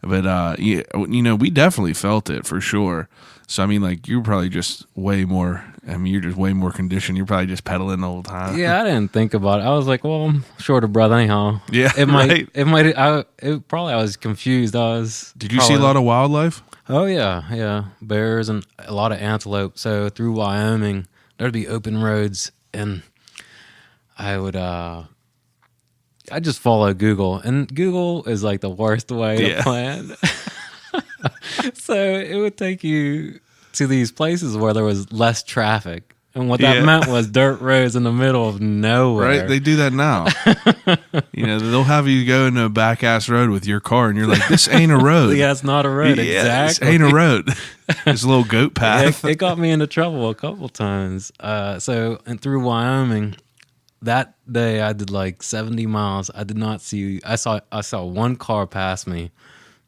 A: But yeah, we definitely felt it for sure. So I mean, like, you're probably just way more. I mean, you're just way more conditioned. You're probably just pedaling the whole time.
D: Yeah, I didn't think about it. I was like, well, I'm short of breath anyhow.
A: Yeah,
D: it might.
A: right.
D: It might. I was confused.
A: Did you see a lot of wildlife?
D: Oh yeah, bears and a lot of antelope. So through Wyoming, there'd be open roads, and I just follow Google, and Google is like the worst way to plan. So it would take you to these places where there was less traffic, and what that meant was dirt roads in the middle of nowhere.
A: Right? They do that now. They'll have you go into a back ass road with your car, and you're like, "This ain't a road."
D: Yeah, it's not a road.
A: Yeah,
D: exactly.
A: This ain't a road. It's a little goat path.
D: It got me into trouble a couple times. And through Wyoming, that day I did like 70 miles. I did not see. I saw one car pass me.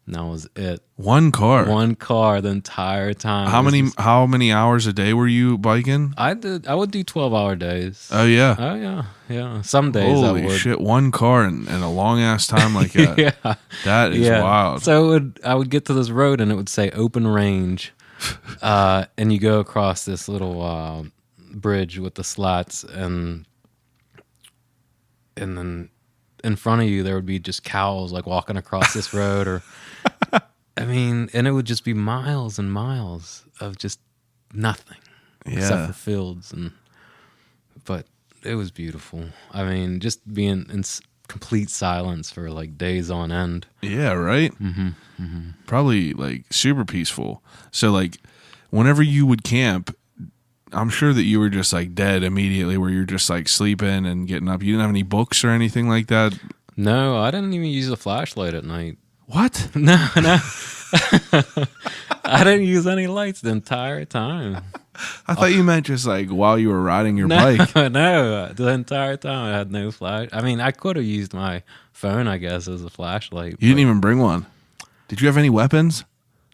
D: And that was it.
A: One car
D: the entire time.
A: How many hours a day were you biking?
D: I would do 12-hour days.
A: Oh yeah.
D: Some days I would.
A: Holy shit! One car and a long ass time like that.
D: Yeah,
A: that is wild.
D: So I would get to this road and it would say open range, and you go across this little bridge with the slats, and then in front of you there would be just cows like walking across this road, or I mean, and it would just be miles and miles of just nothing except for fields, but it was beautiful. I mean, just being in complete silence for like days on end.
A: Yeah, right. Probably like super peaceful. So like, whenever you would camp, I'm sure that you were just like dead immediately, where you're just like sleeping and getting up. You didn't have any books or anything like that?
D: No, I didn't even use a flashlight at night.
A: What?
D: No. I didn't use any lights the entire time.
A: I thought you meant just like while you were riding your bike.
D: No, the entire time I had no flash. I mean, I could have used my phone, I guess, as a flashlight.
A: You didn't even bring one. Did you have any weapons?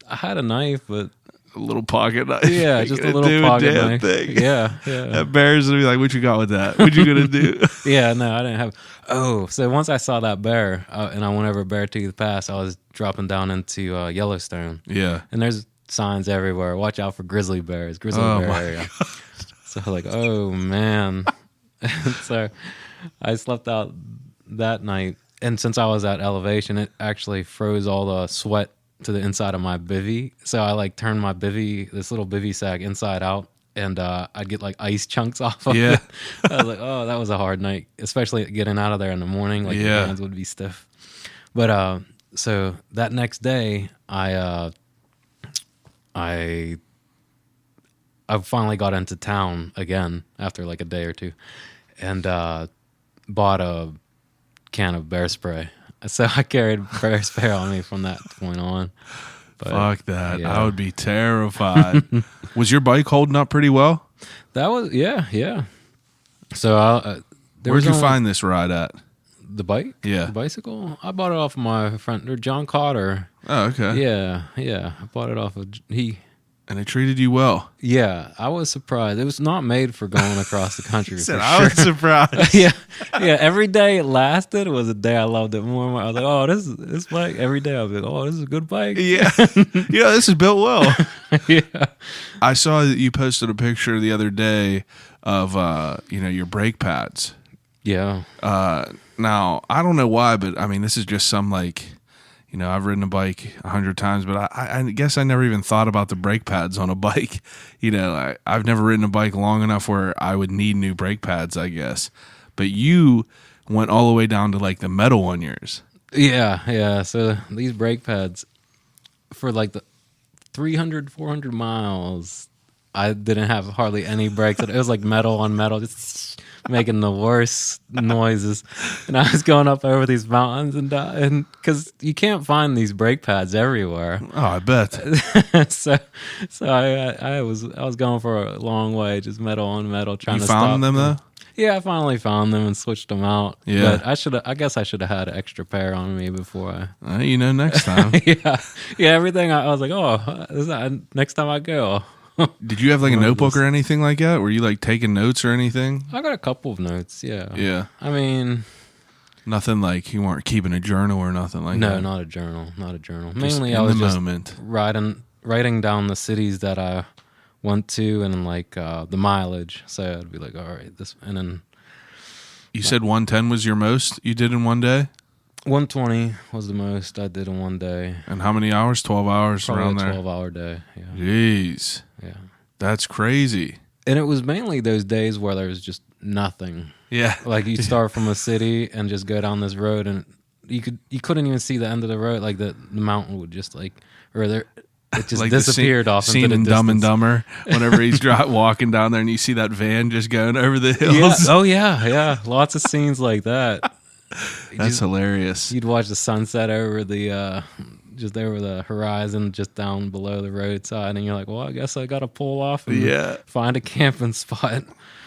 D: I had a knife, but
A: a little pocket knife.
D: Yeah, just a little pocket knife.
A: Thing.
D: Yeah.
A: That bear's gonna be like, "What you got with that? What you gonna do?"
D: Yeah, no, I didn't have. Oh, so once I saw that bear and I went over Beartooth Pass, I was dropping down into Yellowstone.
A: Yeah,
D: and there's signs everywhere. Watch out for grizzly bears. Grizzly bear area. So like, oh man. So I slept out that night, and since I was at elevation, it actually froze all the sweat to the inside of my bivvy. So I like turned my bivvy, this little bivvy sack, inside out, and I'd get like ice chunks off of it. I was like, oh, that was a hard night, especially getting out of there in the morning. Like your hands would be stiff. But so that next day, I finally got into town again after like a day or two, and bought a can of bear spray. So I carried bear spray on me from that point on. But,
A: fuck that! Yeah. I would be terrified. Was your bike holding up pretty well?
D: That was yeah. So
A: where'd you find this ride at?
D: The bike?
A: Yeah,
D: the bicycle. I bought it off of my friend, John Cotter.
A: Oh, okay.
D: Yeah. I bought it off of
A: And they treated you well.
D: Yeah, I was surprised. It was not made for going across the country.
A: I was surprised.
D: yeah. Every day it lasted was a day I loved it more and more. I was like, oh, this bike. Every day I was like, oh, this is a good bike.
A: Yeah, this is built well.
D: Yeah.
A: I saw that you posted a picture the other day of your brake pads.
D: Yeah.
A: Now I don't know why, but I mean, this is just some like. I've ridden a bike 100 times, but I guess I never even thought about the brake pads on a bike. I've never ridden a bike long enough where I would need new brake pads, I guess. But you went all the way down to like the metal on yours.
D: Yeah. So these brake pads, for like the 300, 400 miles, I didn't have hardly any brakes. It was like metal on metal, just making the worst noises. And I was going up over these mountains and because you can't find these brake pads everywhere.
A: Oh, I bet.
D: so I was going for a long way, just metal on metal, trying to stop.
A: You found them though?
D: Yeah, I finally found them and switched them out.
A: Yeah,
D: but I guess I should have had an extra pair on me before
A: next time.
D: yeah. Everything I was like, oh, next time I go,
A: Did you have like a notebook
D: Regardless.
A: or anything like that? Were you like taking notes or anything?
D: I got a couple of notes. Yeah.
A: Yeah.
D: I mean,
A: Nothing like you weren't keeping a journal or nothing like
D: no,
A: that.
D: not a journal. Not a journal.
A: Just
D: Mainly,
A: in
D: I was
A: the
D: just
A: moment.
D: writing down the cities that I went to and like the mileage. So I'd be like, all right, this, and then
A: You said 110 was your most you did in one day?
D: 120 was the most I did in one day.
A: And how many hours? 12 hours
D: Probably
A: around
D: a
A: there.
D: 12-hour day. Yeah.
A: Jeez.
D: Yeah.
A: That's crazy.
D: And it was mainly those days where there was just nothing.
A: Yeah.
D: Like you start from a city and just go down this road, and you couldn't even see the end of the road. Like the mountain would just like, or there, it just
A: like
D: disappeared
A: the
D: off
A: scene
D: into the
A: in
D: distance.
A: Dumb and Dumber whenever he's walking down there and you see that van just going over the hills.
D: Yeah. Oh yeah. Lots of scenes like that.
A: That's hilarious.
D: You'd watch the sunset over the just over the horizon, just down below the roadside, and you're like, well, I guess I got to pull off and find a camping spot.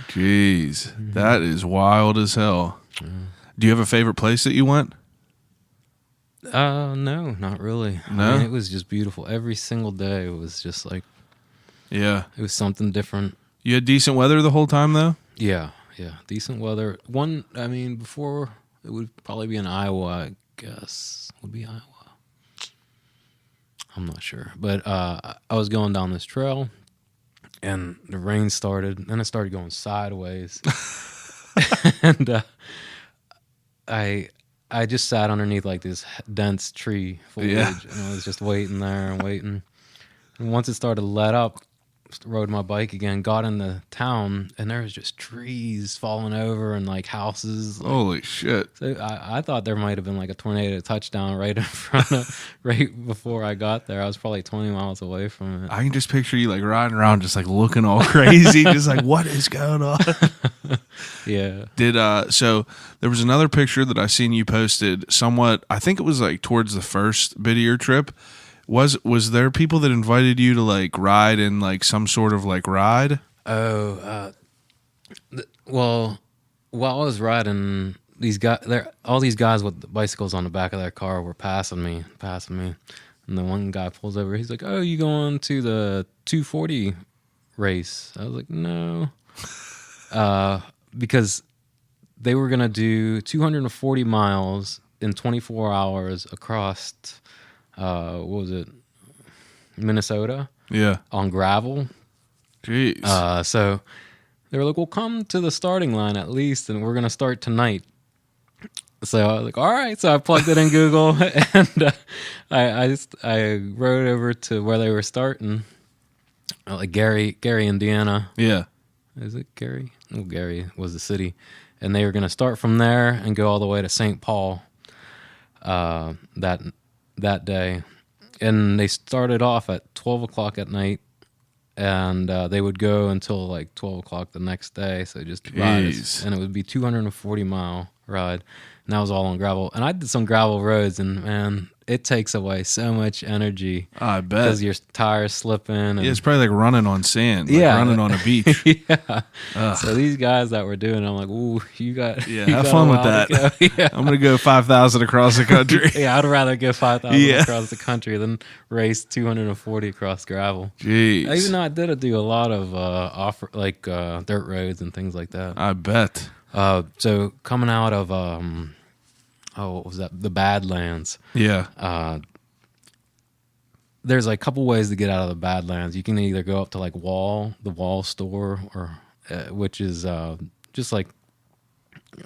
A: Jeez, that is wild as hell. Do you have a favorite place that you went?
D: No, not really.
A: No?
D: I mean, it was just beautiful. Every single day was just like,
A: Yeah.
D: it was something different.
A: You had decent weather the whole time, though?
D: Yeah. Decent weather. Before it would probably be in Iowa, I guess. Would be Iowa. I'm not sure. But I was going down this trail, and the rain started, and it started going sideways. And I just sat underneath like this dense tree foliage, and I was just waiting there and waiting. And once it started to let up, rode my bike again, got into town, and there was just trees falling over and like houses.
A: Holy shit.
D: So I thought there might have been like a tornado touchdown right in front of, right before I got there. I was probably 20 miles away from it.
A: I can just picture you like riding around just like looking all crazy, just like, what is going on?
D: Yeah.
A: So there was another picture that I seen you posted somewhat, I think it was like towards the first bit of your trip. Was there people that invited you to like ride in like some sort of like ride?
D: Well, while I was riding, all these guys with the bicycles on the back of their car were passing me. And the one guy pulls over. He's like, "Oh, you going to the 240 race?" I was like, "No," because they were gonna do 240 miles in 24 hours across. What was it? Minnesota?
A: Yeah.
D: On gravel.
A: Jeez.
D: So they were like, well, come to the starting line at least, and we're going to start tonight. So I was like, all right. So I plugged it in Google, and I rode over to where they were starting, like Gary, Indiana.
A: Yeah.
D: Is it Gary? Oh, Gary was the city. And they were going to start from there and go all the way to St. Paul that day. And they started off at 12 o'clock at night, and they would go until like 12 o'clock the next day. So just ride us. And it would be 240-mile ride. And that was all on gravel. And I did some gravel roads, and man, it takes away so much energy.
A: I bet.
D: Because your tires slipping. And,
A: Yeah, it's probably like running on sand. Like running on a beach.
D: Yeah. So these guys that were doing it, I'm like, ooh, you got.
A: Yeah,
D: you
A: have
D: got
A: fun
D: a
A: with
D: while to
A: that.
D: go. Yeah.
A: I'm going to go 5,000 across the country.
D: Yeah, I'd rather go 5,000
A: Yeah.
D: across the country than race 240 across gravel.
A: Jeez.
D: Even though I did do a lot of dirt roads and things like that.
A: I bet.
D: So coming out of what was that? The Badlands.
A: Yeah.
D: There's like a couple ways to get out of the Badlands. You can either go up to like the Wall store, or which is just like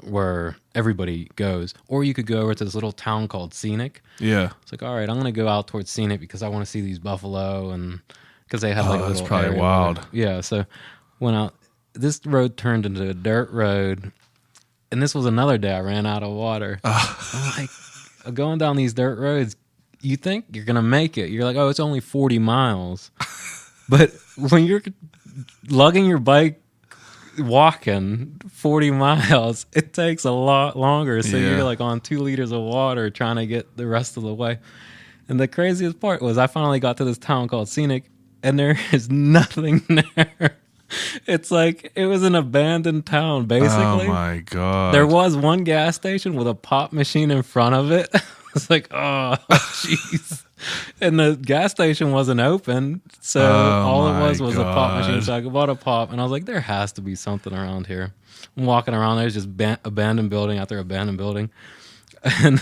D: where everybody goes, or you could go over to this little town called Scenic.
A: Yeah.
D: It's like, all right, I'm gonna go out towards Scenic because I want to see these buffalo, and because they have like a
A: that's
D: little
A: probably
D: area
A: wild.
D: yeah, so went out. This road turned into a dirt road, and this was another day I ran out of water. I'm like, going down these dirt roads, you think you're gonna make it. You're like, oh, it's only 40 miles, but when you're lugging your bike, walking 40 miles, it takes a lot longer. So
A: Yeah.
D: you're like on 2 liters of water trying to get the rest of the way. And the craziest part was I finally got to this town called Scenic, and there is nothing there. It's like it was an abandoned town, basically.
A: Oh my God.
D: There was one gas station with a pop machine in front of it. It's like, oh, jeez. And the gas station wasn't open, so all it was a pop machine. So I bought a pop, and I was like, there has to be something around here. I'm walking around, there's just abandoned building after abandoned building. And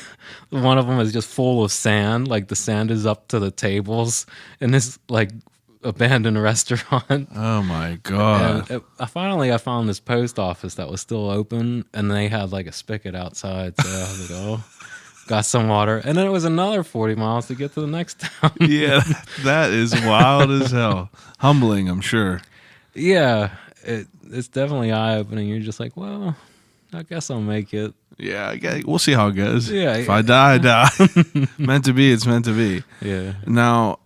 D: one of them is just full of sand. Like the sand is up to the tables in this like abandoned restaurant.
A: Oh my God.
D: And I found this post office that was still open, and they had like a spigot outside. So I was like, oh, got some water. And then it was another 40 miles to get to the next town.
A: Yeah, that is wild as hell. Humbling, I'm sure.
D: Yeah, it's definitely eye-opening. You're just like, well, I guess I'll make it.
A: Yeah, we'll see how it goes.
D: Yeah,
A: if I die, I die. Meant to be, it's meant to be.
D: Yeah.
A: Now,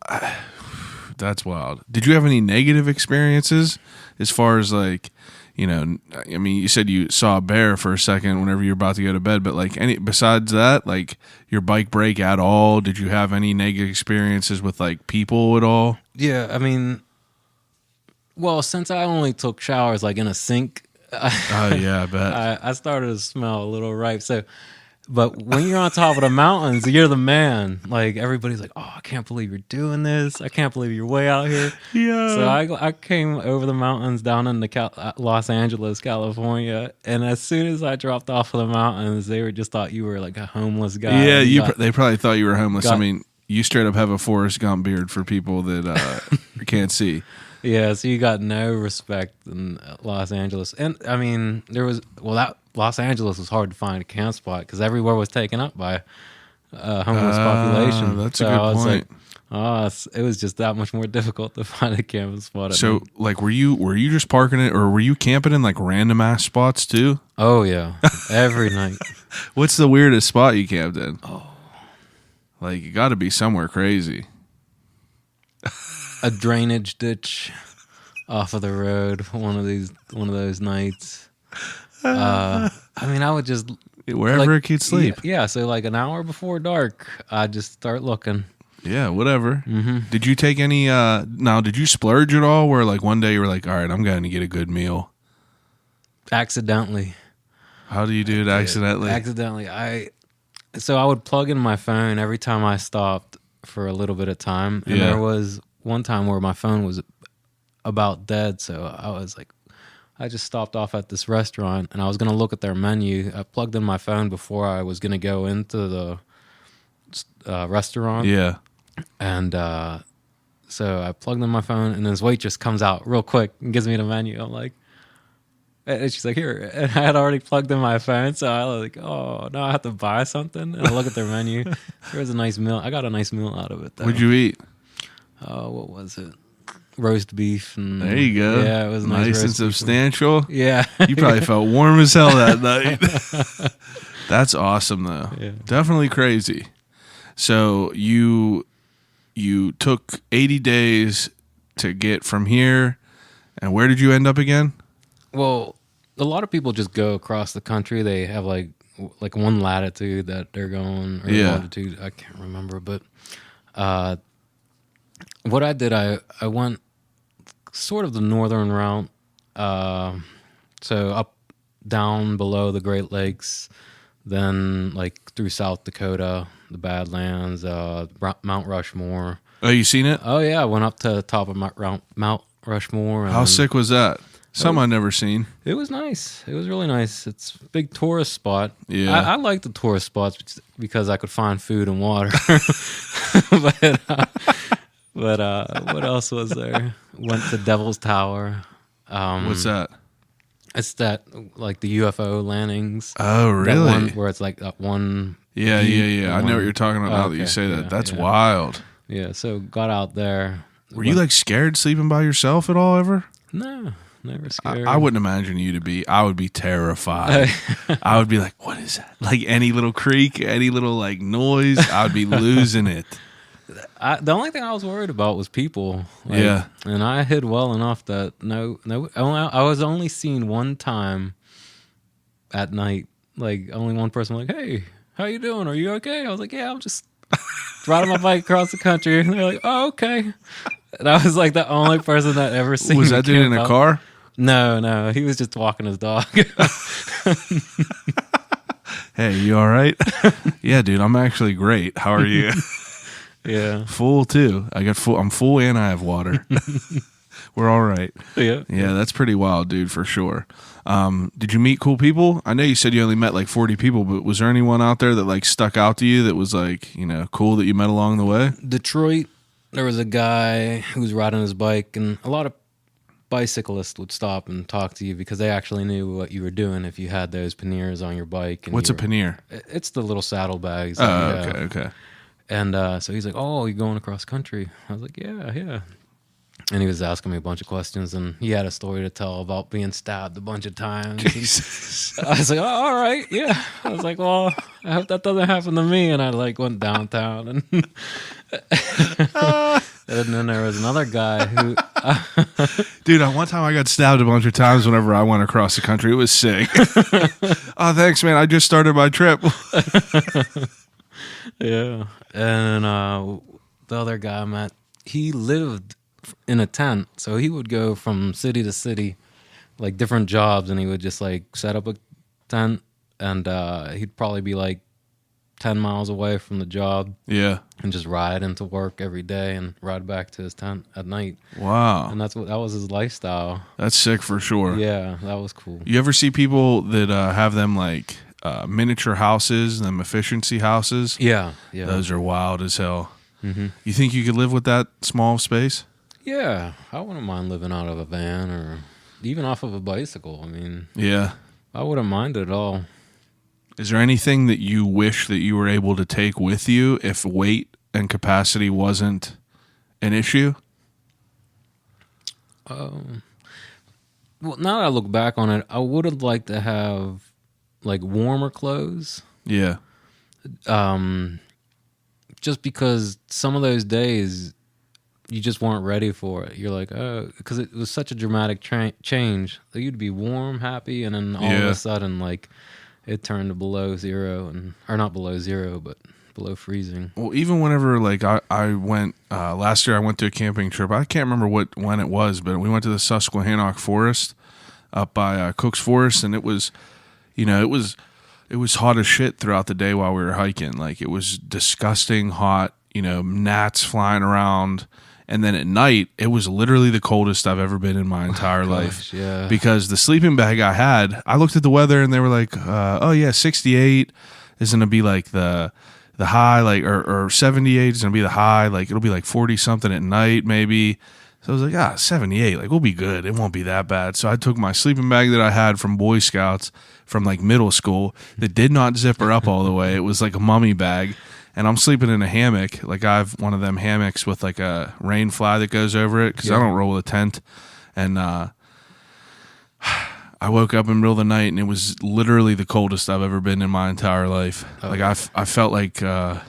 A: that's wild. Did you have any negative experiences as far as like, you know, I mean, you said you saw a bear for a second whenever you were about to go to bed, but like besides that, like your bike break at all? Did you have any negative experiences with like people at all?
D: Yeah, I mean, well, since I only took showers like in a sink,
A: Oh yeah, I bet.
D: I started to smell a little ripe. So, but when you're on top of the mountains, you're the man. Like everybody's like, "Oh, I can't believe you're doing this. I can't believe you're way out here."
A: Yeah.
D: So I came over the mountains down into Los Angeles, California, and as soon as I dropped off of the mountains, they just thought you were like a homeless guy.
A: Yeah, they probably thought you were homeless. I mean, you straight up have a Forrest Gump beard for people that can't see.
D: Yeah, so you got no respect in Los Angeles. And, I mean, Los Angeles was hard to find a camp spot because everywhere was taken up by homeless population.
A: That's
D: so
A: a good
D: I was
A: point.
D: Like, it was just that much more difficult to find a camp spot.
A: So, like, were you just parking it, or were you camping in, like, random-ass spots, too?
D: Oh, yeah. Every night.
A: What's the weirdest spot you camped in? Oh. Like, you got to be somewhere crazy.
D: A drainage ditch off of the road one of those nights. I mean, I would just
A: wherever it could sleep.
D: Yeah, so like an hour before dark, I'd just start looking.
A: Yeah, whatever. Mm-hmm. Did you take any now did you splurge at all where like one day you were like, all right, I'm going to get a good meal?
D: Accidentally.
A: How do you do it accidentally?
D: Accidentally. I would plug in my phone every time I stopped for a little bit of time. And there was one time where my phone was about dead, so I was like, I just stopped off at this restaurant and I was going to look at their menu. I plugged in my phone before I was going to go into the restaurant.
A: Yeah.
D: And so I plugged in my phone, and this waitress comes out real quick and gives me the menu. I'm like, and she's like, here. And I had already plugged in my phone, so I was like, oh, now I have to buy something. And I look at their menu. There was a nice meal. I got a nice meal out of it, though.
A: What'd you eat?
D: What was it? Roast beef. And,
A: there you go.
D: Yeah, it was
A: nice and substantial.
D: Yeah.
A: You probably felt warm as hell that night. That's awesome, though.
D: Yeah.
A: Definitely crazy. So you took 80 days to get from here, and where did you end up again?
D: Well, a lot of people just go across the country. They have like one latitude that they're going, or longitude. I can't remember, but what I did, I went sort of the northern route, so up, down below the Great Lakes, then like through South Dakota, the Badlands, Mount Rushmore.
A: Oh, you seen it?
D: Oh yeah, I went up to the top of Mount Rushmore.
A: How sick was that? Something I've never seen.
D: It was nice. It was really nice. It's a big tourist spot.
A: Yeah,
D: I like the tourist spots because I could find food and water. But what else was there? Went to Devil's Tower.
A: What's that?
D: It's that like the UFO landings.
A: Oh, really?
D: That one where it's like that one.
A: Yeah. I know what you're talking about now that you say that. That's wild.
D: Yeah. So got out there.
A: Were you like scared sleeping by yourself at all ever?
D: No, never scared.
A: I wouldn't imagine you to be. I would be terrified. I would be like, what is that? Like any little creak, any little like noise, I would be losing it.
D: The only thing I was worried about was people.
A: Yeah.
D: And I hid well enough that I was only seen one time at night. Like only one person was like, hey, how you doing? Are you okay? I was like, yeah, I'm just riding my bike across the country. And they're like, oh, okay. And I was like the only person that ever seen me.
A: Was that dude in a car?
D: No. He was just walking his dog.
A: Hey, you all right? Yeah, dude, I'm actually great. How are you?
D: Yeah.
A: Full too. I'm full and I have water. We're all right.
D: Yeah.
A: Yeah, that's pretty wild, dude, for sure. Did you meet cool people? I know you said you only met like 40 people, but was there anyone out there that like stuck out to you that was like, cool that you met along the way?
D: Detroit, there was a guy who was riding his bike, and a lot of bicyclists would stop and talk to you because they actually knew what you were doing if you had those panniers on your bike. And
A: What's a pannier?
D: It's the little saddlebags.
A: Oh, okay.
D: And so he's like, "Oh, you're going across country?" I was like, "Yeah." And he was asking me a bunch of questions, and he had a story to tell about being stabbed a bunch of times. I was like, "Oh, all right, yeah." I was like, "Well, I hope that doesn't happen to me." And I like went downtown, and and then there was another guy who,
A: dude, one time I got stabbed a bunch of times whenever I went across the country. It was sick. Oh, thanks, man. I just started my trip.
D: yeah. And the other guy I met, he lived in a tent, so he would go from city to city, like different jobs, and he would just like set up a tent, and he'd probably be like 10 miles away from the job.
A: Yeah.
D: And just ride into work every day and ride back to his tent at night.
A: Wow.
D: And that was his lifestyle.
A: That's sick for sure.
D: Yeah, that was cool.
A: You ever see people that have them like miniature houses, them efficiency houses?
D: Yeah.
A: Those are wild as hell.
D: Mm-hmm.
A: You think you could live with that small space?
D: Yeah, I wouldn't mind living out of a van or even off of a bicycle. I mean,
A: yeah,
D: I wouldn't mind it at all.
A: Is there anything that you wish that you were able to take with you if weight and capacity wasn't an issue?
D: Well, now that I look back on it, I would have liked to have like warmer clothes.
A: Yeah.
D: Just because some of those days you just weren't ready for it. You're like, oh, because it was such a dramatic change. Like, you'd be warm, happy, and then all of a sudden, like, it turned to below zero, or not below zero, but below freezing.
A: Well, even whenever like I went last year, I went to a camping trip. I can't remember when it was, but we went to the Susquehannock Forest up by Cook's Forest, and it was hot as shit throughout the day while we were hiking. Like, it was disgusting hot. Gnats flying around. And then at night, it was literally the coldest I've ever been in my entire life.
D: Yeah.
A: Because the sleeping bag I had, I looked at the weather and they were like, 68 is going to be like the high, like, or 78 is going to be the high. Like, it'll be like 40 something at night, maybe. So I was like, 78, like, we'll be good. It won't be that bad. So I took my sleeping bag that I had from Boy Scouts from like middle school that did not zipper up all the way. It was like a mummy bag. And I'm sleeping in a hammock. Like, I have one of them hammocks with like a rain fly that goes over it because I don't roll with a tent. And I woke up in the middle of the night and it was literally the coldest I've ever been in my entire life. Oh. Like, I felt like I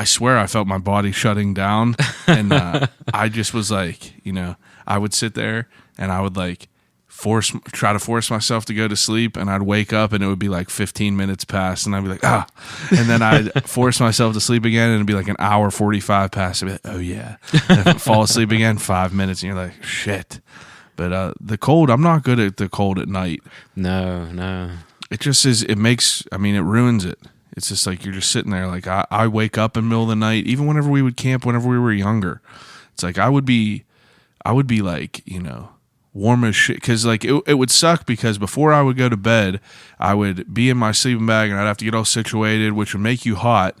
A: swear I felt my body shutting down. And I just was like, I would sit there and I would like try to force myself to go to sleep, and I'd wake up and it would be like 15 minutes past, and I'd be like, and then I'd force myself to sleep again, and it'd be like an hour 45 past. I'd be like, oh yeah. And I'd fall asleep again, 5 minutes, and you're like, shit. But the cold, I'm not good at the cold at night.
D: No.
A: It just is. It ruins it. It's just like you're just sitting there. Like, I wake up in the middle of the night, even whenever we would camp, whenever we were younger. It's like I would be like, warm as shit, because like it would suck, because before I would go to bed, I would be in my sleeping bag and I'd have to get all situated, which would make you hot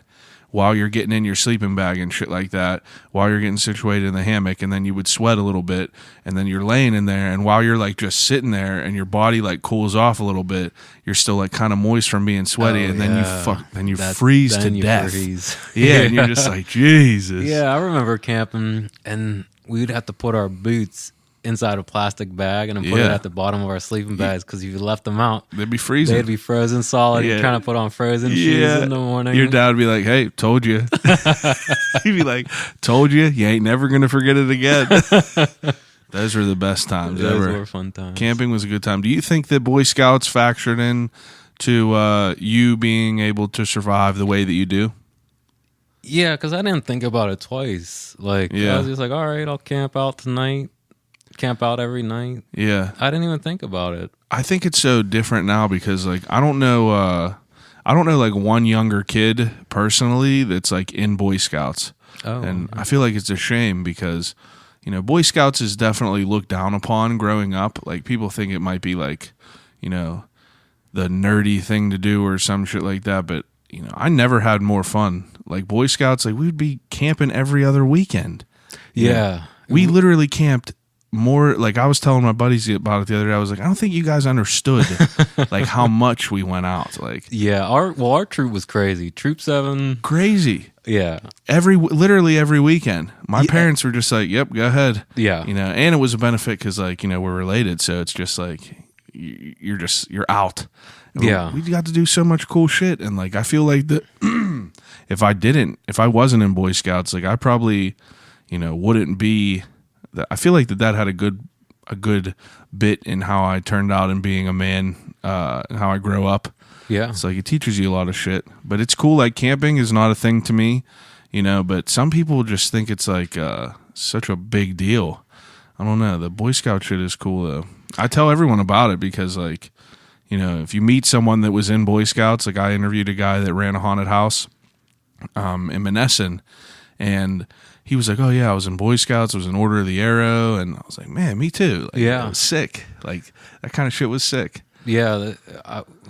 A: while you're getting in your sleeping bag and shit like that, while you're getting situated in the hammock, and then you would sweat a little bit, and then you're laying in there, and while you're like just sitting there and your body like cools off a little bit, you're still like kind of moist from being sweaty, and then you freeze to death. Yeah, and you're just like, Jesus.
D: Yeah, I remember camping, and we'd have to put our boots inside a plastic bag and then put it at the bottom of our sleeping bags, because if you left them out,
A: they'd be freezing.
D: They'd be frozen solid. You're trying to put on frozen shoes in the morning.
A: Your dad would be like, hey, told you. He'd be like, told you ain't never going to forget it again. Those were the best times ever.
D: Those were fun times.
A: Camping was a good time. Do you think that Boy Scouts factored in to you being able to survive the way that you do?
D: Yeah, because I didn't think about it twice. Like, I was just like, all right, I'll camp out tonight. Camp out every night. Yeah. I didn't even think about it.
A: I think it's so different now because, like, I don't know I don't know like one younger kid personally that's like in Boy Scouts.
D: Oh,
A: And I feel like it's a shame because, you know, Boy Scouts is definitely looked down upon growing up. Like people think it might be like, you know, the nerdy thing to do or some shit like that. But, you know, I never had more fun. Like Boy Scouts, like we'd be camping every other weekend.
D: yeah.
A: We literally camped more. Like I was telling my buddies about it the other day. I was like, I don't think you guys understood like how much we went out. Like,
D: Yeah, our troop was crazy. Troop 7,
A: crazy.
D: yeah.
A: Literally every weekend. My parents were just like, yep, go ahead.
D: Yeah.
A: You know, and it was a benefit because like, you know, we're related. So it's just like, you're out.
D: Yeah.
A: We got to do so much cool shit. And like, I feel like that if I wasn't in Boy Scouts, like I probably, you know, wouldn't be that. I feel like that had a good bit in how I turned out in being a man, and how I grow up.
D: Yeah.
A: It's like it teaches you a lot of shit, but it's cool. Like camping is not a thing to me, you know, but some people just think it's like such a big deal. I don't know. The Boy Scout shit is cool though. I tell everyone about it because like, you know, if you meet someone that was in Boy Scouts, like I interviewed a guy that ran a haunted house in Monessen, and he was like, oh yeah, I was in Boy Scouts, I was in Order of the Arrow, and I was like, man, me too. Like,
D: Yeah.
A: it was sick. Like that kind of shit was sick.
D: Yeah.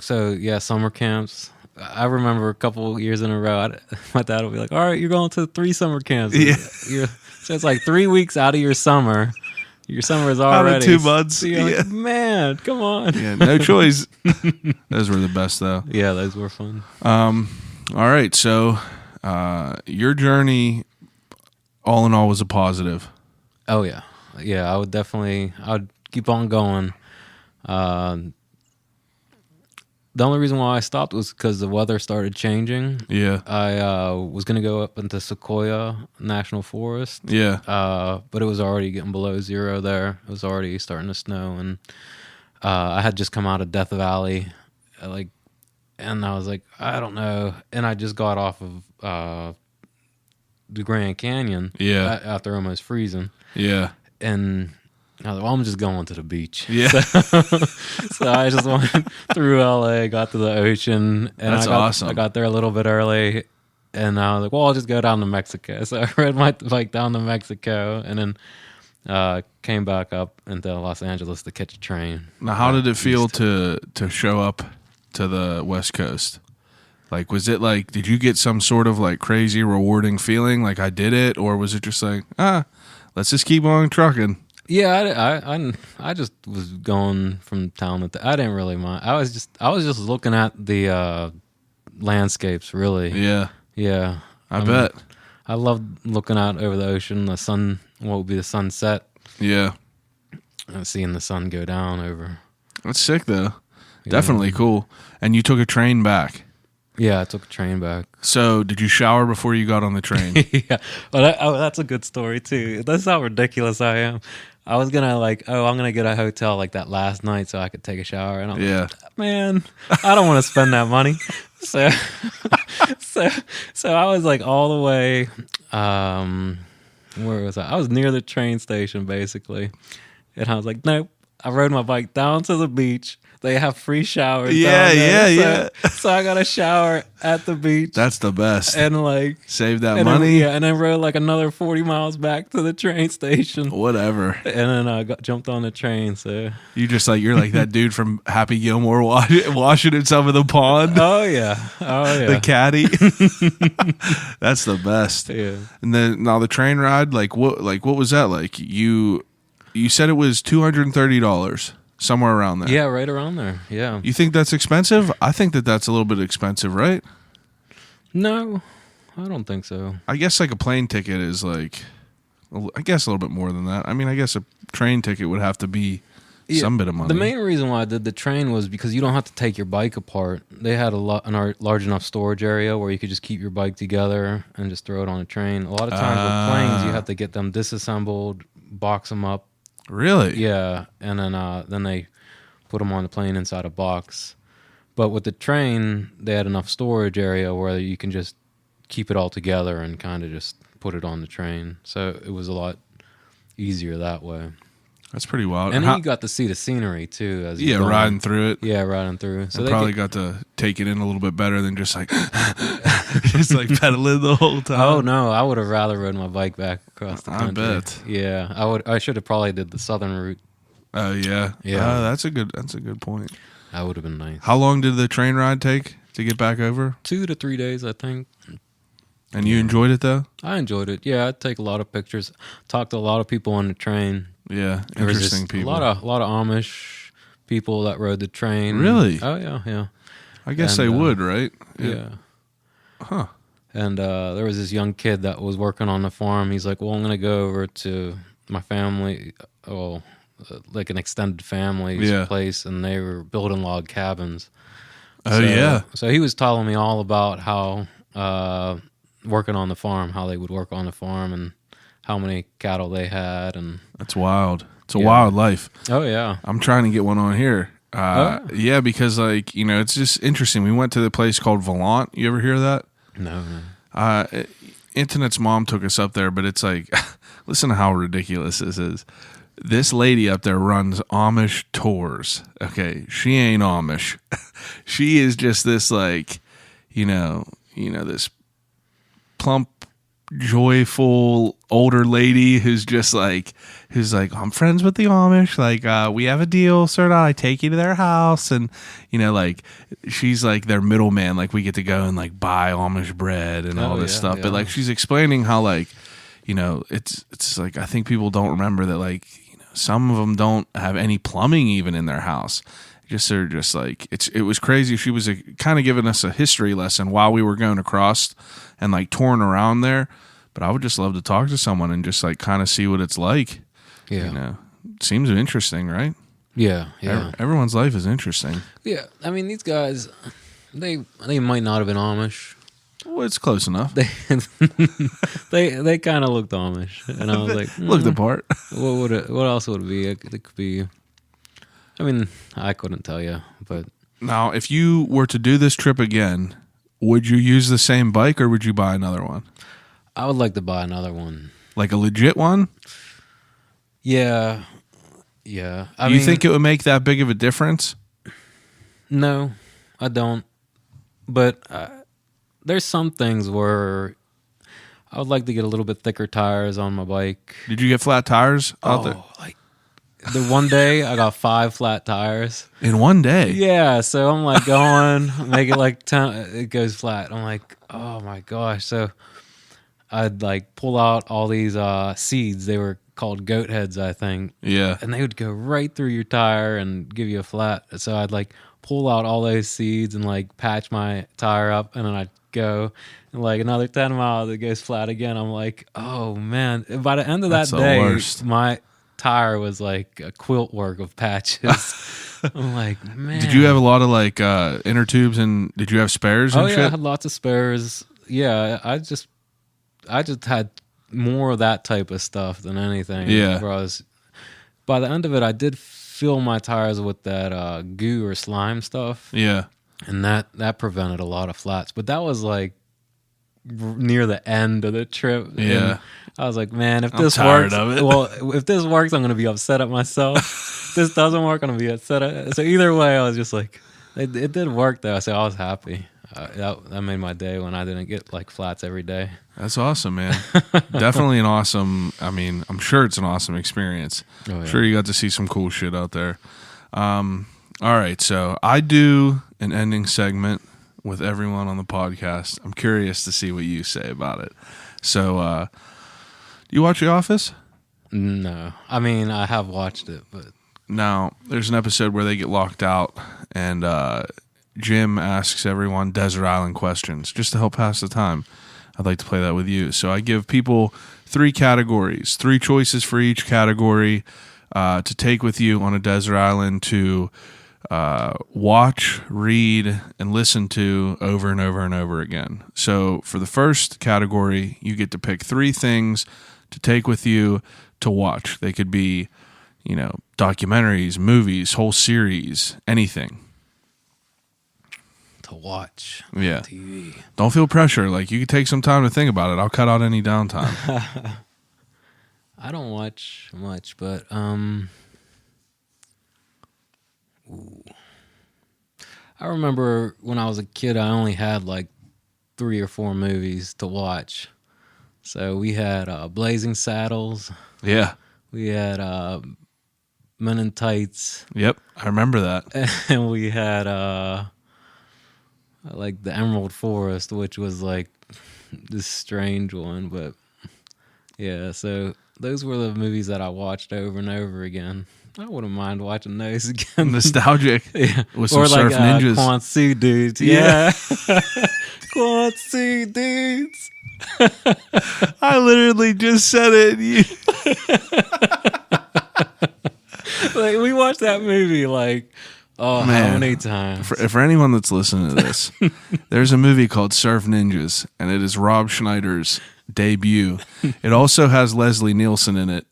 D: Summer camps. I remember a couple years in a row, my dad would be like, all right, you're going to 3 summer camps.
A: Yeah.
D: So it's like 3 weeks out of your summer. Your summer is
A: Out of
D: already
A: 2 months.
D: So you're
A: Yeah.
D: like, man, come on.
A: Yeah, no choice. Those were the best though.
D: Yeah, those were fun.
A: All right, so your journey, all in all, was a positive.
D: Oh yeah, yeah. I would keep on going. The only reason why I stopped was because the weather started changing.
A: Yeah,
D: I was gonna go up into Sequoia National Forest.
A: yeah,
D: But it was already getting below 0 there. It was already starting to snow, and I had just come out of Death Valley, and I was like, I don't know. And I just got off of the Grand Canyon.
A: Yeah.
D: After almost freezing,
A: yeah,
D: and I was like, well, I'm just going to the beach.
A: yeah.
D: So I just went through LA, got to the ocean, and
A: That's awesome.
D: I got there a little bit early, and I was like, well, I'll just go down to Mexico. So I rode my bike down to Mexico, and then came back up into Los Angeles to catch a train.
A: Now, how did it feel to show up to the West Coast? Like, was it like, did you get some sort of like crazy rewarding feeling like I did it, or was it just like, let's just keep on trucking?
D: Yeah, I just was going from town to town. I didn't really mind. I was just looking at the landscapes, really.
A: Yeah,
D: Yeah.
A: I bet.
D: I loved looking out over the ocean, the sun, what would be the sunset,
A: Yeah,
D: and seeing the sun go down over.
A: that's sick though. Definitely cool. And you took a train back.
D: Yeah, I took a train back.
A: So, did you shower before you got on the train?
D: Yeah. Well, that's a good story, too. That's how ridiculous I am. I was going to I'm going to get a hotel like that last night so I could take a shower. And I'm
A: Yeah.
D: like, man, I don't want to spend that money. So, so I was like all the way, where was I? I was near the train station, basically. And I was like, nope. I rode my bike down to the beach. They have free showers.
A: Yeah,
D: down there.
A: yeah.
D: So I got a shower at the beach.
A: That's the best.
D: And
A: Save that
D: and
A: money.
D: Then, and then rode like another 40 miles back to the train station.
A: Whatever.
D: And then I jumped on the train. So
A: You're like that dude from Happy Gilmore washing himself in the pond.
D: oh yeah,
A: The caddy. That's the best.
D: yeah.
A: And then now the train ride, what was that like? You said it was $230, somewhere around there.
D: Yeah, right around there. Yeah.
A: You think that's expensive? I think that's a little bit expensive, right?
D: No, I don't think so.
A: I guess like a plane ticket is like, I guess a little bit more than that. I mean, I guess a train ticket would have to be some bit of money.
D: The main reason why I did the train was because you don't have to take your bike apart. They had a large enough storage area where you could just keep your bike together and just throw it on a train. A lot of times with planes, you have to get them disassembled, box them up.
A: Really?
D: Yeah, and then they put them on the plane inside a box. But with the train, they had enough storage area where you can just keep it all together and kind of just put it on the train. So it was a lot easier that way.
A: That's pretty wild.
D: And then you got to see the scenery too. As
A: yeah, riding through it.
D: Yeah, riding through.
A: So they probably got to take it in a little bit better than just like just like pedaling the whole time.
D: Oh no, I would have rather rode my bike back across the country.
A: I bet.
D: Yeah, I should have probably did the southern route.
A: Oh yeah.
D: Yeah.
A: That's a good point.
D: That would have been nice.
A: How long did the train ride take to get back over?
D: 2 to 3 days, I think.
A: And you enjoyed it though?
D: I enjoyed it. Yeah, I'd take a lot of pictures. Talked to a lot of people on the train.
A: Yeah,
D: There was
A: interesting
D: just
A: people.
D: A lot of Amish people that rode the train.
A: Really?
D: Oh yeah.
A: I guess
D: And,
A: they would, right?
D: Yeah.
A: Huh.
D: And there was this young kid that was working on the farm. He's like, well, I'm going to go over to my family, like an extended family's place, and they were building log cabins.
A: Oh, yeah.
D: So he was telling me all about how working on the farm, how they would work on the farm, and how many cattle they had. And
A: that's wild. It's a wild life.
D: Oh, yeah.
A: I'm trying to get one on here. Yeah, because like, it's just interesting. We went to the place called Volant. You ever hear of that?
D: No.
A: Internet's mom took us up there, but it's like, listen to how ridiculous this is. This lady up there runs Amish tours. Okay, she ain't Amish. She is just this like, this plump, joyful older lady who's like, I'm friends with the Amish. Like, we have a deal, sort of. I take you to their house, and like she's like their middleman. Like, we get to go and like buy Amish bread and all this stuff.
D: Yeah.
A: But like, she's explaining how like, it's like I think people don't remember that like some of them don't have any plumbing even in their house. They're just like it was crazy. She was kind of giving us a history lesson while we were going across and like touring around there. But I would just love to talk to someone and just like kind of see what it's like.
D: Yeah.
A: Seems interesting, right?
D: Yeah.
A: Everyone's life is interesting.
D: Yeah. I mean, these guys, they might not have been Amish.
A: Well, it's close enough.
D: They kind of looked Amish, and I was like,
A: look the part.
D: What else would it be? It could be. I mean, I couldn't tell you, but
A: now, if you were to do this trip again, would you use the same bike or would you buy another one?
D: I would like to buy another one,
A: like a legit one.
D: Yeah. Do
A: you think it would make that big of a difference?
D: No, I don't. But there's some things where I would like to get a little bit thicker tires on my bike.
A: Did you get flat tires out there?
D: Like the one day I got 5 flat tires.
A: In one day?
D: Yeah, so I'm like going, make it like 10, it goes flat. I'm like, oh my gosh. So I'd like pull out all these seeds. They were called goat heads, I think.
A: Yeah.
D: And they would go right through your tire and give you a flat. So I'd like pull out all those seeds and like patch my tire up, and then I'd go and like another 10 miles it goes flat again. I'm like, oh man. By the end of that day, my tire was like a quilt work of patches. I'm like, man.
A: Did you have a lot of like inner tubes, and did you have spares and shit?
D: I had lots of spares. Yeah, I just had more of that type of stuff than anything.
A: Yeah.
D: By the end of it, I did fill my tires with that goo or slime stuff.
A: Yeah.
D: And that prevented a lot of flats. But that was like near the end of the trip.
A: Yeah.
D: And I was like, man, if
A: I'm
D: this
A: tired
D: works,
A: of it.
D: well, if this works, I'm going to be upset at myself. If this doesn't work, I'm going to be upset at. So either way, I was just like, it did work though. So I was happy. That made my day when I didn't get like flats every day.
A: That's awesome, man. Definitely an awesome, I'm sure it's an awesome experience.
D: Oh, yeah.
A: I'm sure you got to see some cool shit out there. All right, so I do an ending segment with everyone on the podcast. I'm curious to see what you say about it. So, do you watch The Office?
D: No. I mean, I have watched it, but...
A: Now, there's an episode where they get locked out, and Jim asks everyone desert island questions just to help pass the time. I'd like to play that with you. So I give people 3 categories, 3 choices for each category to take with you on a desert island to watch, read, and listen to over and over and over again. So for the first category, you get to pick 3 things to take with you to watch. They could be, documentaries, movies, whole series, anything.
D: To watch.
A: Yeah.
D: TV.
A: Don't feel pressure. Like, you can take some time to think about it. I'll cut out any downtime.
D: I don't watch much, but I remember when I was a kid, I only had like 3 or 4 movies to watch. So we had Blazing Saddles.
A: Yeah.
D: We had Men in Tights.
A: Yep. I remember that.
D: And we had like The Emerald Forest, which was like this strange one. But yeah, so those were the movies that I watched over and over again. I wouldn't mind watching those again.
A: Nostalgic.
D: Yeah.
A: With some
D: or like
A: surf ninjas.
D: Quan Su dudes. Yeah. Quan Su dudes.
A: I literally just said it.
D: Like we watched that movie like how many times?
A: For anyone that's listening to this, there's a movie called Surf Ninjas, and it is Rob Schneider's debut. It also has Leslie Nielsen in it.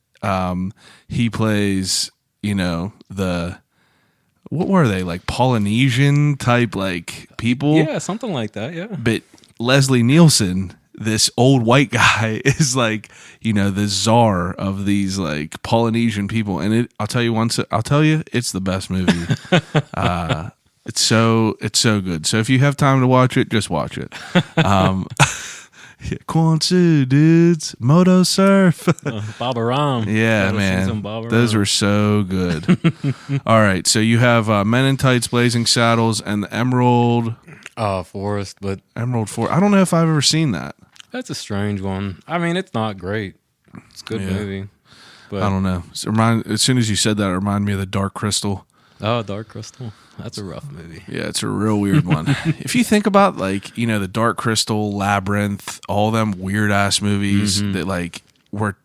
A: He plays, what were they, like Polynesian type like people?
D: Yeah, something like that, yeah.
A: But Leslie Nielsen, this old white guy, is like, the czar of these like Polynesian people. And I'll tell you, it's the best movie. It's so good. So if you have time to watch it, just watch it. Quan Su, dudes, Moto Surf.
D: Baba Ram.
A: Yeah, man. Those were so good. All right, so you have Men in Tights, Blazing Saddles, and the Emerald
D: Forest, but
A: Emerald Forest. I don't know if I've ever seen that.
D: That's a strange one. I mean, it's not great. It's a good movie. But
A: I don't know. As soon as you said that, it reminded me of the Dark Crystal.
D: Oh, Dark Crystal. That's a rough movie.
A: Yeah, it's a real weird one. If you think about the Dark Crystal, Labyrinth, all them weird ass movies that like were,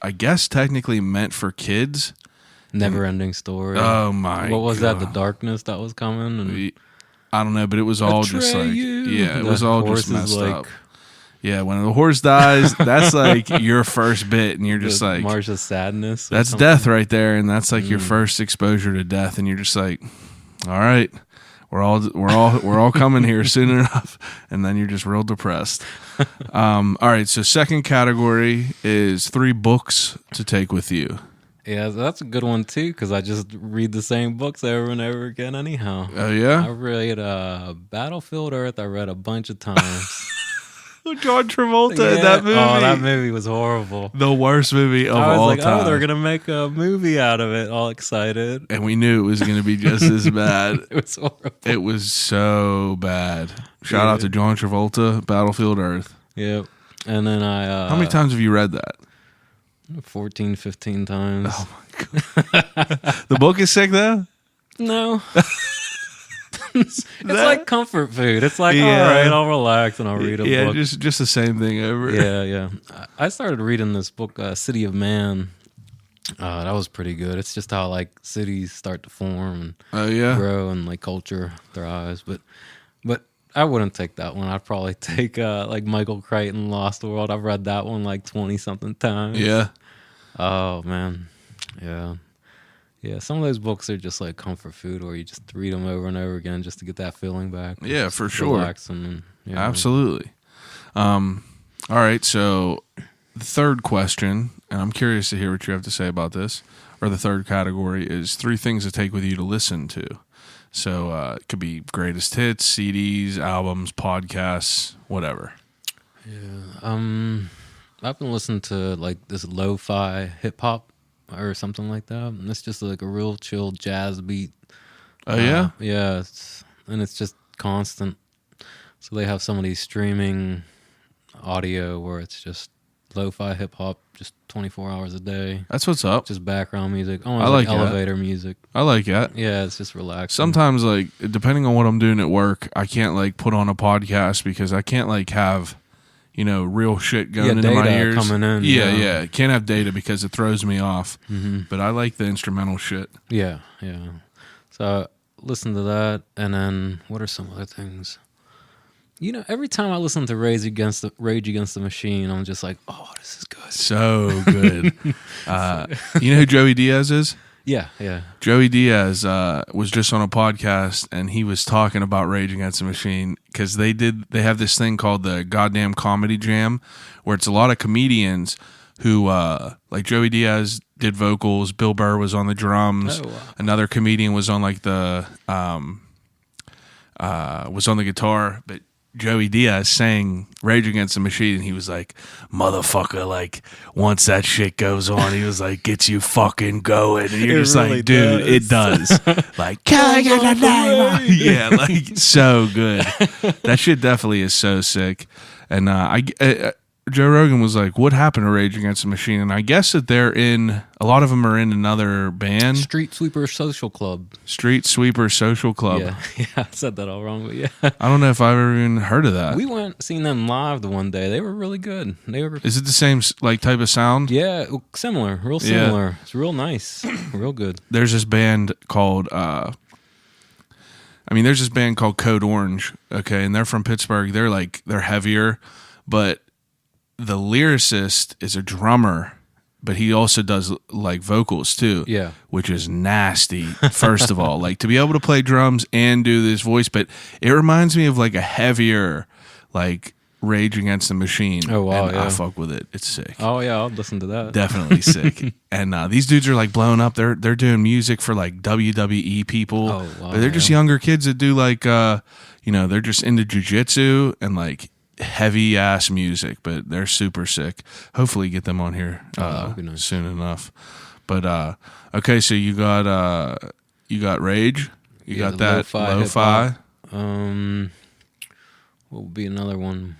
A: I guess, technically meant for kids.
D: Never Ending Story.
A: Oh my!
D: What was
A: God.
D: that? The darkness that was coming. And
A: I don't know, but it was all just like it was all just messed up. Yeah, when the horse dies, that's like your first bit, and you're just like
D: March of Sadness.
A: That's
D: something.
A: death right there, and that's like your first exposure to death, and you're just like, all right, we're all coming here soon enough, and then you're just real depressed. All right, so second category is 3 books to take with you.
D: Yeah, that's a good one too, because I just read the same books over and over again. Anyhow.
A: Oh yeah,
D: I read Battlefield Earth. I read a bunch of times.
A: John Travolta in that movie.
D: Oh, that movie was horrible.
A: The worst movie of all time.
D: I was like, oh, they're going to make a movie out of it. All excited.
A: And we knew it was going to be just as bad.
D: It was horrible.
A: It was so bad. Shout out to John Travolta, Battlefield Earth.
D: Yep. And then I...
A: How many times have you read that?
D: 14, 15 times.
A: Oh, my God. The book is sick, though?
D: No. It's like comfort food. It's like, all right, I'll relax and I'll read a book.
A: Yeah, just the same thing over.
D: Yeah. I started reading this book, City of Man. That was pretty good. It's just how like cities start to form and grow and like culture thrives. But I wouldn't take that one. I'd probably take like Michael Crichton, Lost World. I've read that one like 20-something times.
A: Yeah.
D: Oh, man. Yeah. Yeah, some of those books are just like comfort food, where you just read them over and over again just to get that feeling back.
A: Yeah, for sure.
D: And,
A: absolutely. All right, so the third question, and I'm curious to hear what you have to say about this, or the third category is 3 things to take with you to listen to. So it could be greatest hits, CDs, albums, podcasts, whatever.
D: Yeah. I've been listening to like this lo-fi hip-hop or something like that. And it's just like a real chill jazz beat.
A: Oh, yeah?
D: Yeah. It's just constant. So they have some of these streaming audio where it's just lo-fi hip-hop, just 24 hours a day.
A: That's what's up.
D: Just background music. Almost
A: I like
D: elevator music.
A: I like that.
D: Yeah, it's just relaxing.
A: Sometimes, like, depending on what I'm doing at work, I can't, like, put on a podcast because I can't, like, have... real shit going into my ears.
D: Coming in.
A: Yeah. Can't have data because it throws me off. Mm-hmm. But I like the instrumental shit.
D: Yeah. So listen to that, and then what are some other things? Every time I listen to Rage Against the Machine, I'm just like, oh, this is good.
A: So good. You know who Joey Diaz is?
D: Yeah.
A: Joey Diaz was just on a podcast, and he was talking about Rage Against the Machine because they have this thing called the Goddamn Comedy Jam, where it's a lot of comedians who like Joey Diaz did vocals, Bill Burr was on the drums,
D: Oh, wow.
A: another comedian was on like the was on the guitar, but Joey Diaz sang Rage Against the Machine, and he was like, motherfucker, like, once that shit goes on, he was like, gets you fucking going. And you're
D: It
A: just
D: really
A: like, dude,
D: does.
A: it does. Like, yeah, like, so good. That shit definitely is so sick. And Joe Rogan was like, what happened to Rage Against the Machine? And I guess that a lot of them are in another band.
D: Street Sweeper Social Club.
A: Street Sweeper Social Club.
D: Yeah, I said that all wrong, but yeah.
A: I don't know if I've ever even heard of that.
D: We went seen them live the one day. They were really good. They were
A: Is it the same like type of sound?
D: yeah, similar, real similar. It's real nice, real good.
A: There's this band called there's this band called Code Orange, okay, and they're from Pittsburgh. They're heavier, but the lyricist is a drummer, but he also does like vocals too.
D: Yeah.
A: Which is nasty, first of all. Like to be able to play drums and do this voice, but it reminds me of like a heavier like Rage Against the Machine.
D: Oh, wow,
A: and
D: yeah.
A: I fuck with it. It's sick.
D: Oh yeah, I'll listen to that.
A: Definitely sick. And these dudes are like blowing up. They're doing music for like WWE people.
D: Oh, wow,
A: but they're just younger kids that do like they're just into jiu-jitsu and like heavy ass music, but they're super sick. Hopefully get them on here
D: that would be nice.
A: soon enough. But okay, so you got Rage. You got
D: the
A: that lo-fi.
D: hip-hop. What would be another one?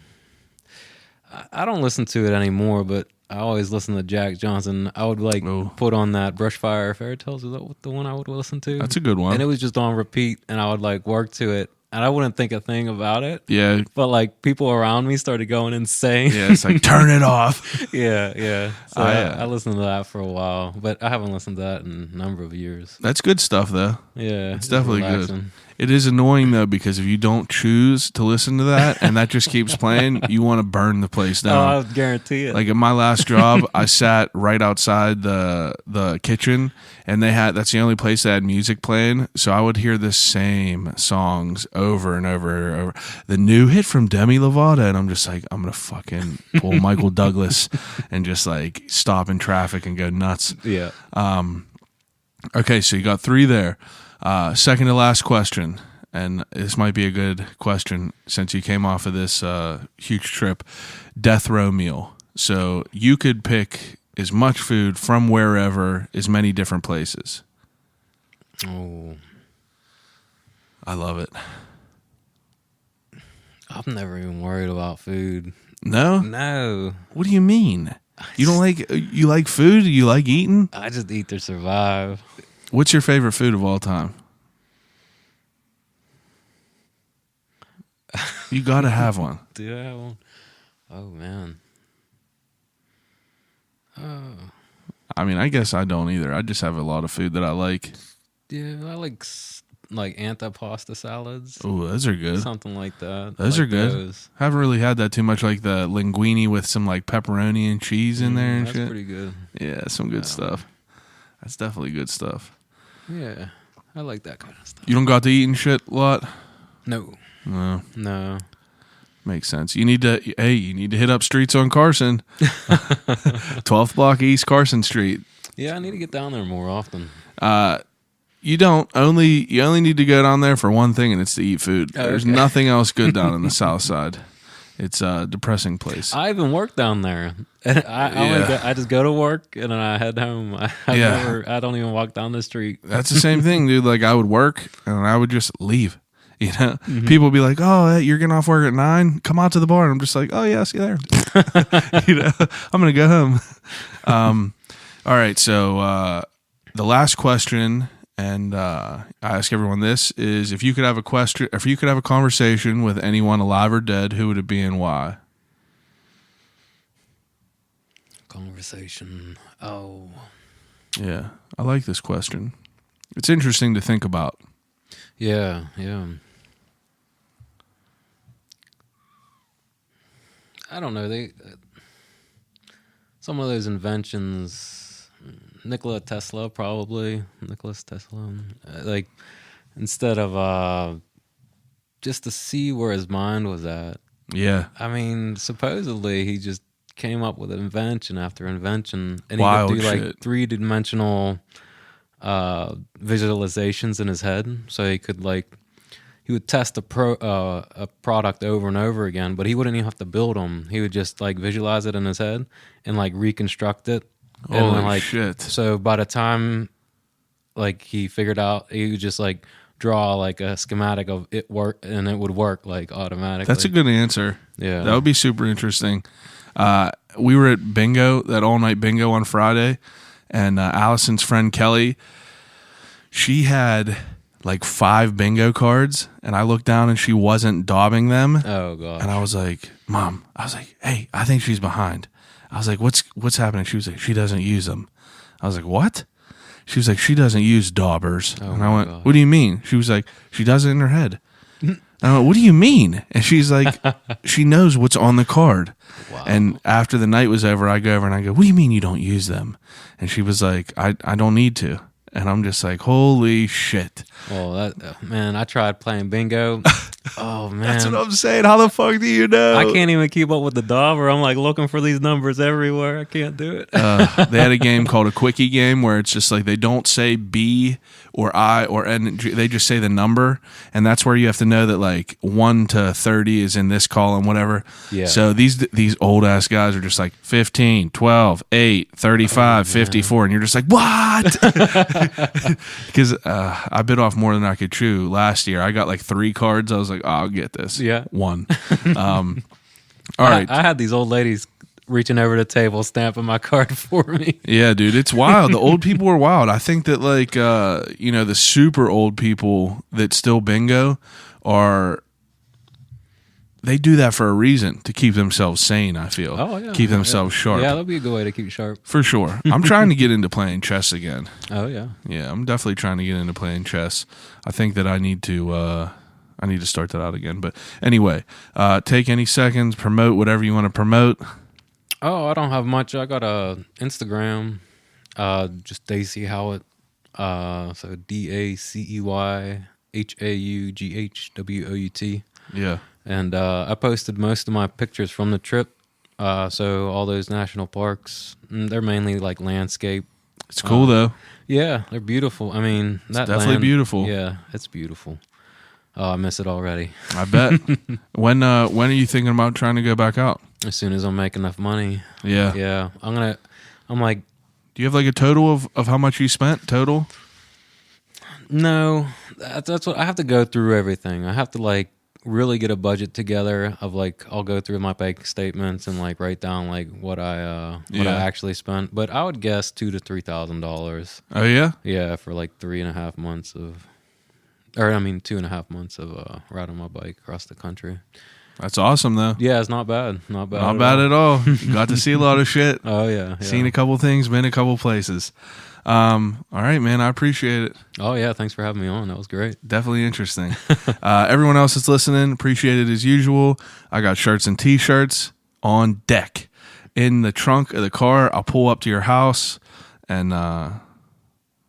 D: I don't listen to it anymore, but I always listen to Jack Johnson. I would like put on that Brushfire Fairy Tales. Is that the one I would listen to?
A: That's a good one.
D: And it was just on repeat, and I would like work to it, and I wouldn't think a thing about it.
A: Yeah.
D: But like people around me started going insane.
A: Yeah, it's like turn it off.
D: yeah. So
A: Yeah.
D: I listened to that for a while, but I haven't listened to that in a number of years.
A: That's good stuff though.
D: Yeah,
A: It's definitely good.
D: relaxing.
A: It is annoying though because if you don't choose to listen to that and that just keeps playing, you want to burn the place
D: Oh,
A: down.
D: I would guarantee it.
A: Like at my last job, I sat right outside the kitchen, and that's the only place that had music playing. So I would hear the same songs over and over and over. The new hit from Demi Lovato, and I'm just like, I'm gonna fucking pull Michael Douglas and just like stop in traffic and go nuts.
D: yeah.
A: Okay, so you got 3 there. Second to last question, and this might be a good question since you came off of this huge trip. Death row meal. So you could pick as much food from wherever, as many different places.
D: Oh,
A: I love it.
D: I've never even worried about food.
A: No?
D: No,
A: What do you mean? You like food? You like eating?
D: I just eat to survive.
A: What's your favorite food of all time? You got to have one.
D: Do I have one? Oh man. Oh
A: I mean, I guess I don't either. I just have a lot of food that I like.
D: yeah, I like antipasta salads,
A: Oh, those are good.
D: something like that. I
A: Those
D: like
A: are good.
D: those.
A: Haven't really had that too much, like the linguine with some like pepperoni and cheese in there and
D: That's
A: shit.
D: pretty good.
A: Yeah, some good stuff. That's definitely good stuff.
D: Yeah, I like that kind of stuff.
A: You don't got to eat and shit a lot?
D: No,
A: No. Makes sense. You need to hit up streets on Carson. 12th block East Carson Street.
D: yeah, I need to get down there more often.
A: You only need to go down there for one thing, and it's to eat food.
D: Oh,
A: There's
D: okay.
A: nothing else good down in the south side. It's a depressing place.
D: I even work down there. And I just go to work and then I head home. I don't even walk down the street.
A: That's the same thing, dude. Like I would work and I would just leave. You know,
D: Mm-hmm.
A: people would be like, "Oh, hey, you're getting off work at 9. Come out to the bar." And I'm just like, "Oh yeah, see you there." I'm gonna go home. All right. So the last question, and I ask everyone this is: if you could have a conversation with anyone alive or dead, who would it be and why?
D: Conversation. Oh.
A: Yeah, I like this question. It's interesting to think about.
D: Yeah. I don't know. Some of those inventions, Nikola Tesla probably. Nicholas Tesla. Like instead of just to see where his mind was at.
A: Yeah.
D: I mean, supposedly he just came up with invention after invention, and
A: Wild
D: he could do like
A: shit.
D: 3-dimensional visualizations in his head. So he would test a product over and over again, but he wouldn't even have to build them. He would just like visualize it in his head and like reconstruct it. And
A: Holy
D: then, like,
A: shit.
D: So by the time like he figured out, he would just like draw like a schematic of it work, and it would work like automatically.
A: That's a good answer.
D: Yeah.
A: That would be super interesting. We were at bingo, that all-night bingo on Friday, and Allison's friend Kelly, she had like 5 bingo cards, and I looked down and she wasn't daubing them.
D: Oh god.
A: And I was like, Mom, I was like, hey, I think she's behind. I was like, what's happening? She was like, she doesn't use them. I was like, what? She was like, she doesn't use daubers.
D: Oh
A: and I went,
D: God.
A: what do you mean? She was like, she does it in her head. And I went, what do you mean? And she's like, she knows what's on the card.
D: Wow.
A: And after the night was over, I go over and I go, what do you mean you don't use them? And she was like, I don't need to. And I'm just like, holy shit.
D: Well, that man, I tried playing bingo. Oh man,
A: That's what I'm saying. How the fuck do you know?
D: I can't even keep up with the dauber. I'm like looking for these numbers everywhere. I can't do it.
A: They had a game called a quickie game where it's just like they don't say B or I or N. They just say the number, and that's where you have to know that like 1 to 30 is in this column, whatever.
D: Yeah.
A: So these old ass guys are just like 15, 12, 8, 35, 54, and you're just like, what? Because I bit off more than I could chew last year. I got like 3 cards. I was like, oh, I'll get this.
D: Yeah.
A: 1. All right.
D: I had these old ladies reaching over the table, stamping my card for me.
A: Yeah, dude, it's wild. The old people are wild. I think that like the super old people that still bingo they do that for a reason, to keep themselves sane, I feel.
D: Oh yeah.
A: Keep themselves sharp.
D: Yeah, that'd be a good way to keep sharp.
A: For sure. I'm trying to get into playing chess again.
D: Oh yeah.
A: Yeah, I'm definitely trying to get into playing chess. I think that I need to start that out again. But anyway, take any seconds, promote whatever you want to promote.
D: Oh, I don't have much. I got a Instagram, just Dacey Haughwout. So DACEYHAUGHWOUT.
A: Yeah.
D: And I posted most of my pictures from the trip. So all those national parks, they're mainly like landscape.
A: It's cool though.
D: Yeah, they're beautiful. I mean,
A: It's definitely beautiful.
D: Yeah, it's beautiful. Oh, I miss it already.
A: I bet. When are you thinking about trying to go back out?
D: As soon as I make enough money.
A: Yeah.
D: Yeah, I'm like,
A: Do you have like a total of how much you spent total?
D: no, that's what I have to go through everything. I have to like really get a budget together of like, I'll go through my bank statements and like write down like what I actually spent. But I would guess $2,000 to $3,000.
A: Oh yeah.
D: Yeah, for like 2.5 months of riding my bike across the country.
A: That's awesome though.
D: Yeah, it's not bad. Not bad.
A: Not bad at all. You got to see a lot of shit.
D: Oh yeah.
A: Seen a couple things, been a couple places. All right, man. I appreciate it.
D: Oh yeah, thanks for having me on. That was great.
A: Definitely interesting. Everyone else that's listening, appreciate it as usual. I got shirts and t-shirts on deck in the trunk of the car. I'll pull up to your house and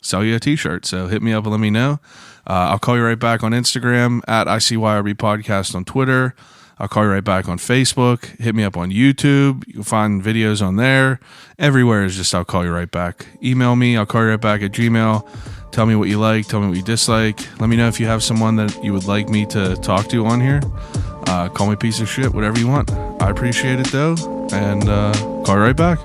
A: sell you a t-shirt. So hit me up and let me know. I'll call you right back on Instagram at ICYRB Podcast on Twitter. I'll call you right back on Facebook. Hit me up on YouTube. You can find videos on there. Everywhere is just I'll call you right back. Email me. I'll call you right back at Gmail. Tell me what you like. Tell me what you dislike. Let me know if you have someone that you would like me to talk to on here. Call me a piece of shit, whatever you want. I appreciate it though. And call you right back.